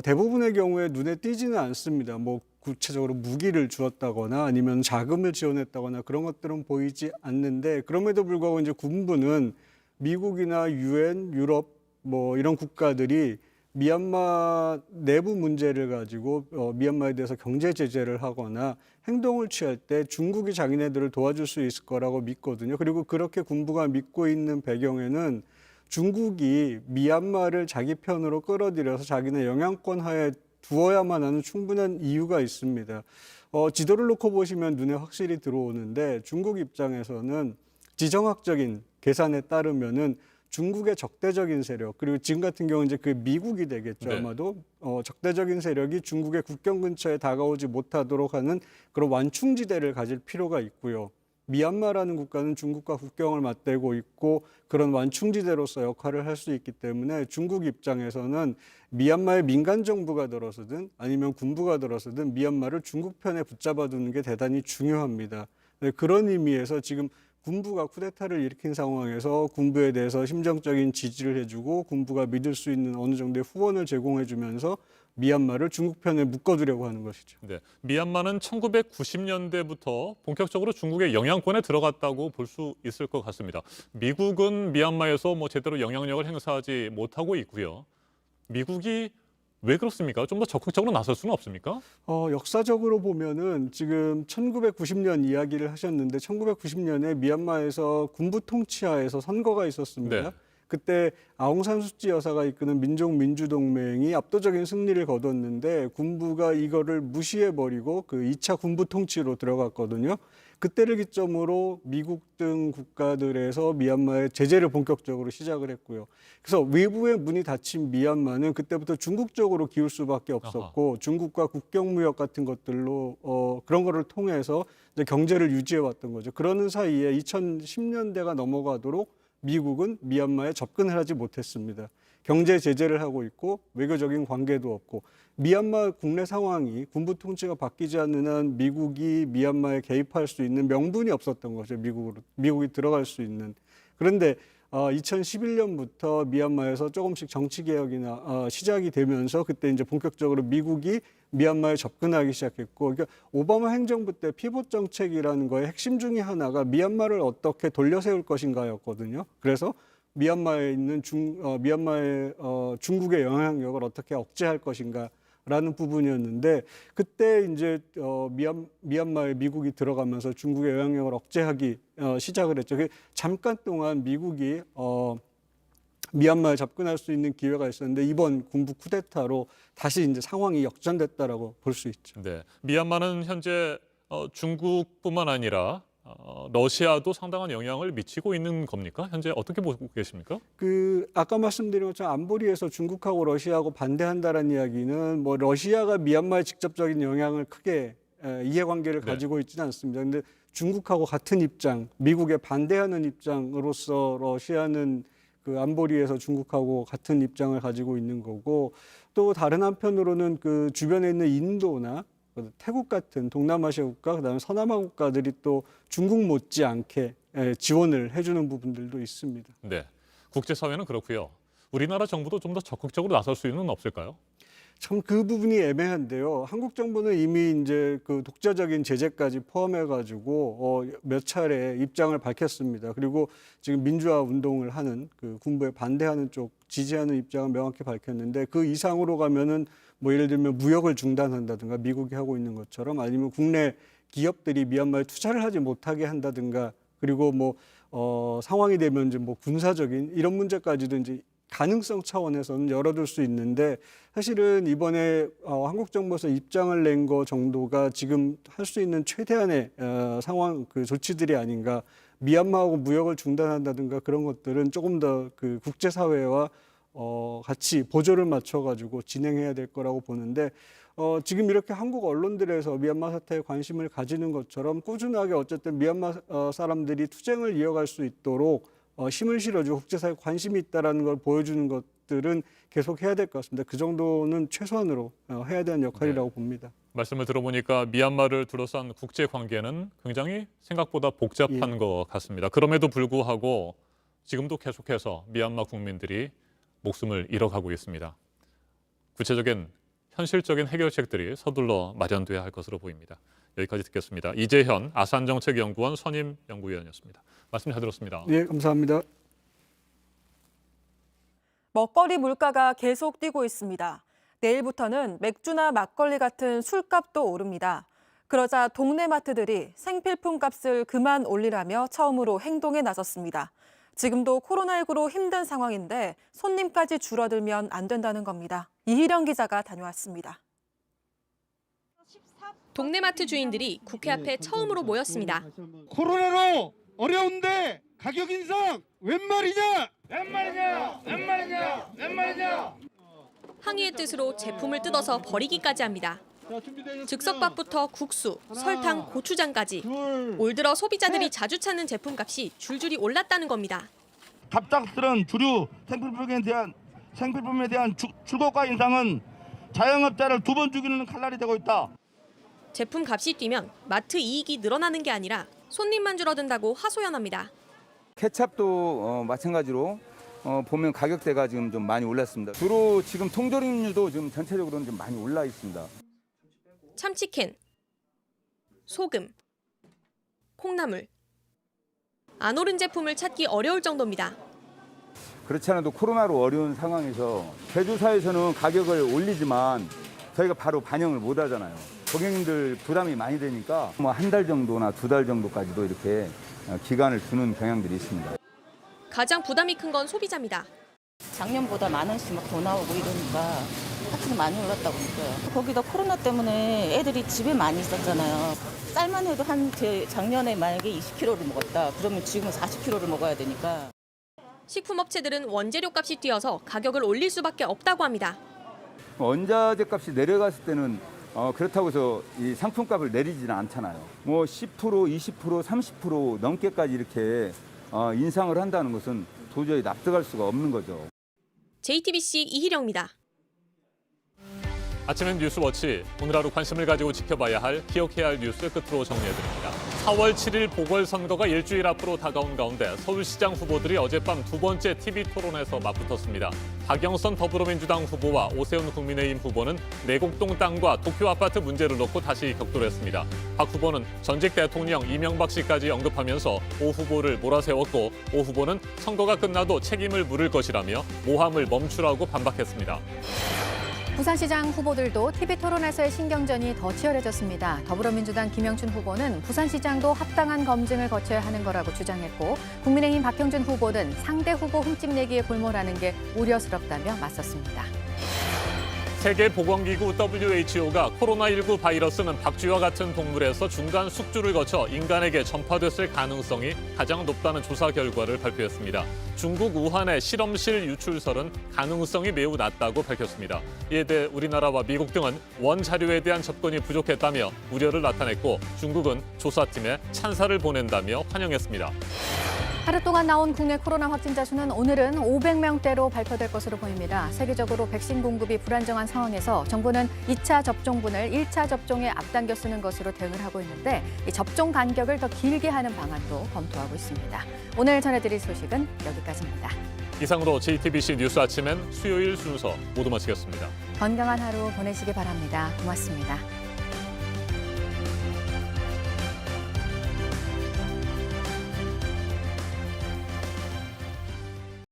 대부분의 경우에 눈에 띄지는 않습니다. 뭐 구체적으로 무기를 주었다거나 아니면 자금을 지원했다거나 그런 것들은 보이지 않는데, 그럼에도 불구하고 이제 군부는 미국이나 유엔, 유럽 뭐 이런 국가들이 미얀마 내부 문제를 가지고 미얀마에 대해서 경제 제재를 하거나 행동을 취할 때 중국이 자기네들을 도와줄 수 있을 거라고 믿거든요. 그리고 그렇게 군부가 믿고 있는 배경에는 중국이 미얀마를 자기 편으로 끌어들여서 자기네 영향권 하에 두어야만 하는 충분한 이유가 있습니다. 지도를 놓고 보시면 눈에 확실히 들어오는데, 중국 입장에서는 지정학적인 계산에 따르면은 중국의 적대적인 세력, 그리고 지금 같은 경우는 이제 그 미국이 되겠죠. 네. 아마도 적대적인 세력이 중국의 국경 근처에 다가오지 못하도록 하는 그런 완충지대를 가질 필요가 있고요. 미얀마라는 국가는 중국과 국경을 맞대고 있고 그런 완충지대로서 역할을 할 수 있기 때문에 중국 입장에서는 미얀마의 민간 정부가 들어서든 아니면 군부가 들어서든 미얀마를 중국 편에 붙잡아두는 게 대단히 중요합니다. 네, 그런 의미에서 지금 군부가 쿠데타를 일으킨 상황에서 군부에 대해서 심정적인 지지를 해주고 군부가 믿을 수 있는 어느 정도의 후원을 제공해주면서 미얀마를 중국 편에 묶어두려고 하는 것이죠. 네, 미얀마는 1990년대부터 본격적으로 중국의 영향권에 들어갔다고 볼 수 있을 것 같습니다. 미국은 미얀마에서 뭐 제대로 영향력을 행사하지 못하고 있고요. 미국이 왜 그렇습니까? 좀 더 적극적으로 나설 수는 없습니까? 역사적으로 보면은 지금 1990년 이야기를 하셨는데 1990년에 미얀마에서 군부 통치하에서 선거가 있었습니다. 네. 그때 아웅산 수치 여사가 이끄는 민족민주동맹이 압도적인 승리를 거뒀는데 군부가 이거를 무시해버리고 그 2차 군부 통치로 들어갔거든요. 그때를 기점으로 미국 등 국가들에서 미얀마에 제재를 본격적으로 시작을 했고요. 그래서 외부의 문이 닫힌 미얀마는 그때부터 중국 쪽으로 기울 수밖에 없었고 중국과 국경무역 같은 것들로 그런 거를 통해서 이제 경제를 유지해왔던 거죠. 그러는 사이에 2010년대가 넘어가도록 미국은 미얀마에 접근을 하지 못했습니다. 경제 제재를 하고 있고 외교적인 관계도 없고 미얀마 국내 상황이 군부 통치가 바뀌지 않는 한 미국이 미얀마에 개입할 수 있는 명분이 없었던 거죠. 미국이 들어갈 수 있는. 그런데 2011년부터 미얀마에서 조금씩 정치 개혁이나 시작이 되면서 그때 이제 본격적으로 미국이 미얀마에 접근하기 시작했고, 그러니까 오바마 행정부 때 피봇 정책이라는 거의 핵심 중에 하나가 미얀마를 어떻게 돌려세울 것인가였거든요. 그래서 미얀마에 있는 중국의 영향력을 어떻게 억제할 것인가라는 부분이었는데, 그때 이제 미얀마에 미국이 들어가면서 중국의 영향력을 억제하기 시작을 했죠. 잠깐 동안 미국이 미얀마에 접근할 수 있는 기회가 있었는데 이번 군부 쿠데타로 다시 이제 상황이 역전됐다라고 볼 수 있죠. 네, 미얀마는 현재 중국뿐만 아니라 러시아도 상당한 영향을 미치고 있는 겁니까? 현재 어떻게 보고 계십니까? 아까 말씀드린 것처럼 안보리에서 중국하고 러시아하고 반대한다라는 이야기는 뭐 러시아가 미얀마에 직접적인 영향을 크게 이해관계를 가지고 있지는 않습니다. 그런데 중국하고 같은 입장, 미국에 반대하는 입장으로서 러시아는 그 안보리에서 중국하고 같은 입장을 가지고 있는 거고, 또 다른 한편으로는 그 주변에 있는 인도나 태국 같은 동남아시아 국가, 그다음에 서남아 국가들이 또 중국 못지않게 지원을 해주는 부분들도 있습니다. 네, 국제사회는 그렇고요. 우리나라 정부도 좀 더 적극적으로 나설 수는 없을까요? 참 그 부분이 애매한데요. 한국 정부는 이미 이제 그 독자적인 제재까지 포함해가지고 몇 차례 입장을 밝혔습니다. 그리고 지금 민주화 운동을 하는 그 군부에 반대하는 쪽 지지하는 입장을 명확히 밝혔는데, 그 이상으로 가면은 뭐 예를 들면 무역을 중단한다든가 미국이 하고 있는 것처럼, 아니면 국내 기업들이 미얀마에 투자를 하지 못하게 한다든가, 그리고 뭐 상황이 되면 이제 뭐 군사적인 이런 문제까지도 이제 가능성 차원에서는 열어둘 수 있는데, 사실은 이번에 한국 정부에서 입장을 낸 거 정도가 지금 할 수 있는 최대한의 상황 그 조치들이 아닌가. 미얀마하고 무역을 중단한다든가 그런 것들은 조금 더 그 국제사회와 같이 보조를 맞춰가지고 진행해야 될 거라고 보는데, 지금 이렇게 한국 언론들에서 미얀마 사태에 관심을 가지는 것처럼 꾸준하게 어쨌든 미얀마 사람들이 투쟁을 이어갈 수 있도록 힘을 실어주고 국제사회에 관심이 있다는 걸 보여주는 것들은 계속 해야 될 것 같습니다. 그 정도는 최소한으로 해야 되는 역할이라고 봅니다. 말씀을 들어보니까 미얀마를 둘러싼 국제 관계는 굉장히 생각보다 복잡한 것 같습니다. 그럼에도 불구하고 지금도 계속해서 미얀마 국민들이 목숨을 잃어가고 있습니다. 구체적인 현실적인 해결책들이 서둘러 마련돼야 할 것으로 보입니다. 여기까지 듣겠습니다. 이재현 아산정책연구원 선임 연구위원이었습니다. 말씀 잘 들었습니다. 네, 감사합니다. 먹거리 물가가 계속 뛰고 있습니다. 내일부터는 맥주나 막걸리 같은 술값도 오릅니다. 그러자 동네 마트들이 생필품 값을 그만 올리라며 처음으로 행동에 나섰습니다. 지금도 코로나19로 힘든 상황인데 손님까지 줄어들면 안 된다는 겁니다. 이희령 기자가 다녀왔습니다. 동네 마트 주인들이 국회 앞에 처음으로 모였습니다. 코로나로 어려운데 가격 인상 웬 말이냐? 항의의 뜻으로 제품을 뜯어서 버리기까지 합니다. 즉석밥부터 국수, 설탕, 고추장까지 올 들어 소비자들이 자주 찾는 제품값이 줄줄이 올랐다는 겁니다. 갑작스런 주류 생필품에 대한 출고가 인상은 자영업자를 2번 죽이는 칼날이 되고 있다. 제품 값이 뛰면 마트 이익이 늘어나는 게 아니라 손님만 줄어든다고 하소연합니다. 케찹도 마찬가지로 보면 가격대가 지금 좀 많이 올랐습니다. 주로 지금 통조림류도 지금 전체적으로는 좀 많이 올라 있습니다. 참치캔, 소금, 콩나물. 안 오른 제품을 찾기 어려울 정도입니다. 그렇지 않아도 코로나로 어려운 상황에서 제조사에서는 가격을 올리지만 저희가 바로 반영을 못 하잖아요. 고객님들 부담이 많이 되니까 뭐 한 달 정도나 2달 정도까지도 이렇게 기간을 두는 경향들이 있습니다. 가장 부담이 큰 건 소비자입니다. 작년보다 만 원씩 막 더 나오고 이러니까 확실히 많이 올랐다고 느껴요. 거기다 코로나 때문에 애들이 집에 많이 있었잖아요. 쌀만 해도 작년에 만약에 20kg를 먹었다. 그러면 지금은 40kg를 먹어야 되니까. 식품업체들은 원재료 값이 뛰어서 가격을 올릴 수밖에 없다고 합니다. 원자재 값이 내려갔을 때는 그렇다고 해서 이 상품값을 내리지는 않잖아요. 뭐 10%, 20%, 30% 넘게까지 이렇게 인상을 한다는 것은 도저히 납득할 수가 없는 거죠. JTBC 이희령입니다. 아침엔 뉴스워치, 오늘 하루 관심을 가지고 지켜봐야 할, 기억해야 할 뉴스 끝으로 정리해드립니다. 4월 7일 보궐선거가 일주일 앞으로 다가온 가운데 서울시장 후보들이 어젯밤 두 번째 TV토론에서 맞붙었습니다. 박영선 더불어민주당 후보와 오세훈 국민의힘 후보는 내곡동 땅과 도쿄 아파트 문제를 놓고 다시 격돌했습니다. 박 후보는 전직 대통령 이명박 씨까지 언급하면서 오 후보를 몰아세웠고, 오 후보는 선거가 끝나도 책임을 물을 것이라며 모함을 멈추라고 반박했습니다. 부산시장 후보들도 TV토론에서의 신경전이 더 치열해졌습니다. 더불어민주당 김영춘 후보는 부산시장도 합당한 검증을 거쳐야 하는 거라고 주장했고, 국민의힘 박형준 후보는 상대 후보 흠집내기에 골몰하는 게 우려스럽다며 맞섰습니다. 세계보건기구 WHO가 코로나19 바이러스는 박쥐와 같은 동물에서 중간 숙주를 거쳐 인간에게 전파됐을 가능성이 가장 높다는 조사 결과를 발표했습니다. 중국 우한의 실험실 유출설은 가능성이 매우 낮다고 밝혔습니다. 이에 대해 우리나라와 미국 등은 원자료에 대한 접근이 부족했다며 우려를 나타냈고, 중국은 조사팀에 찬사를 보낸다며 환영했습니다. 하루 동안 나온 국내 코로나 확진자 수는 오늘은 500명대로 발표될 것으로 보입니다. 세계적으로 백신 공급이 불안정한 상황에서 정부는 2차 접종분을 1차 접종에 앞당겨 쓰는 것으로 대응을 하고 있는데, 이 접종 간격을 더 길게 하는 방안도 검토하고 있습니다. 오늘 전해드릴 소식은 여기까지입니다. 이상으로 JTBC 뉴스 아침엔 수요일 순서 모두 마치겠습니다. 건강한 하루 보내시기 바랍니다. 고맙습니다.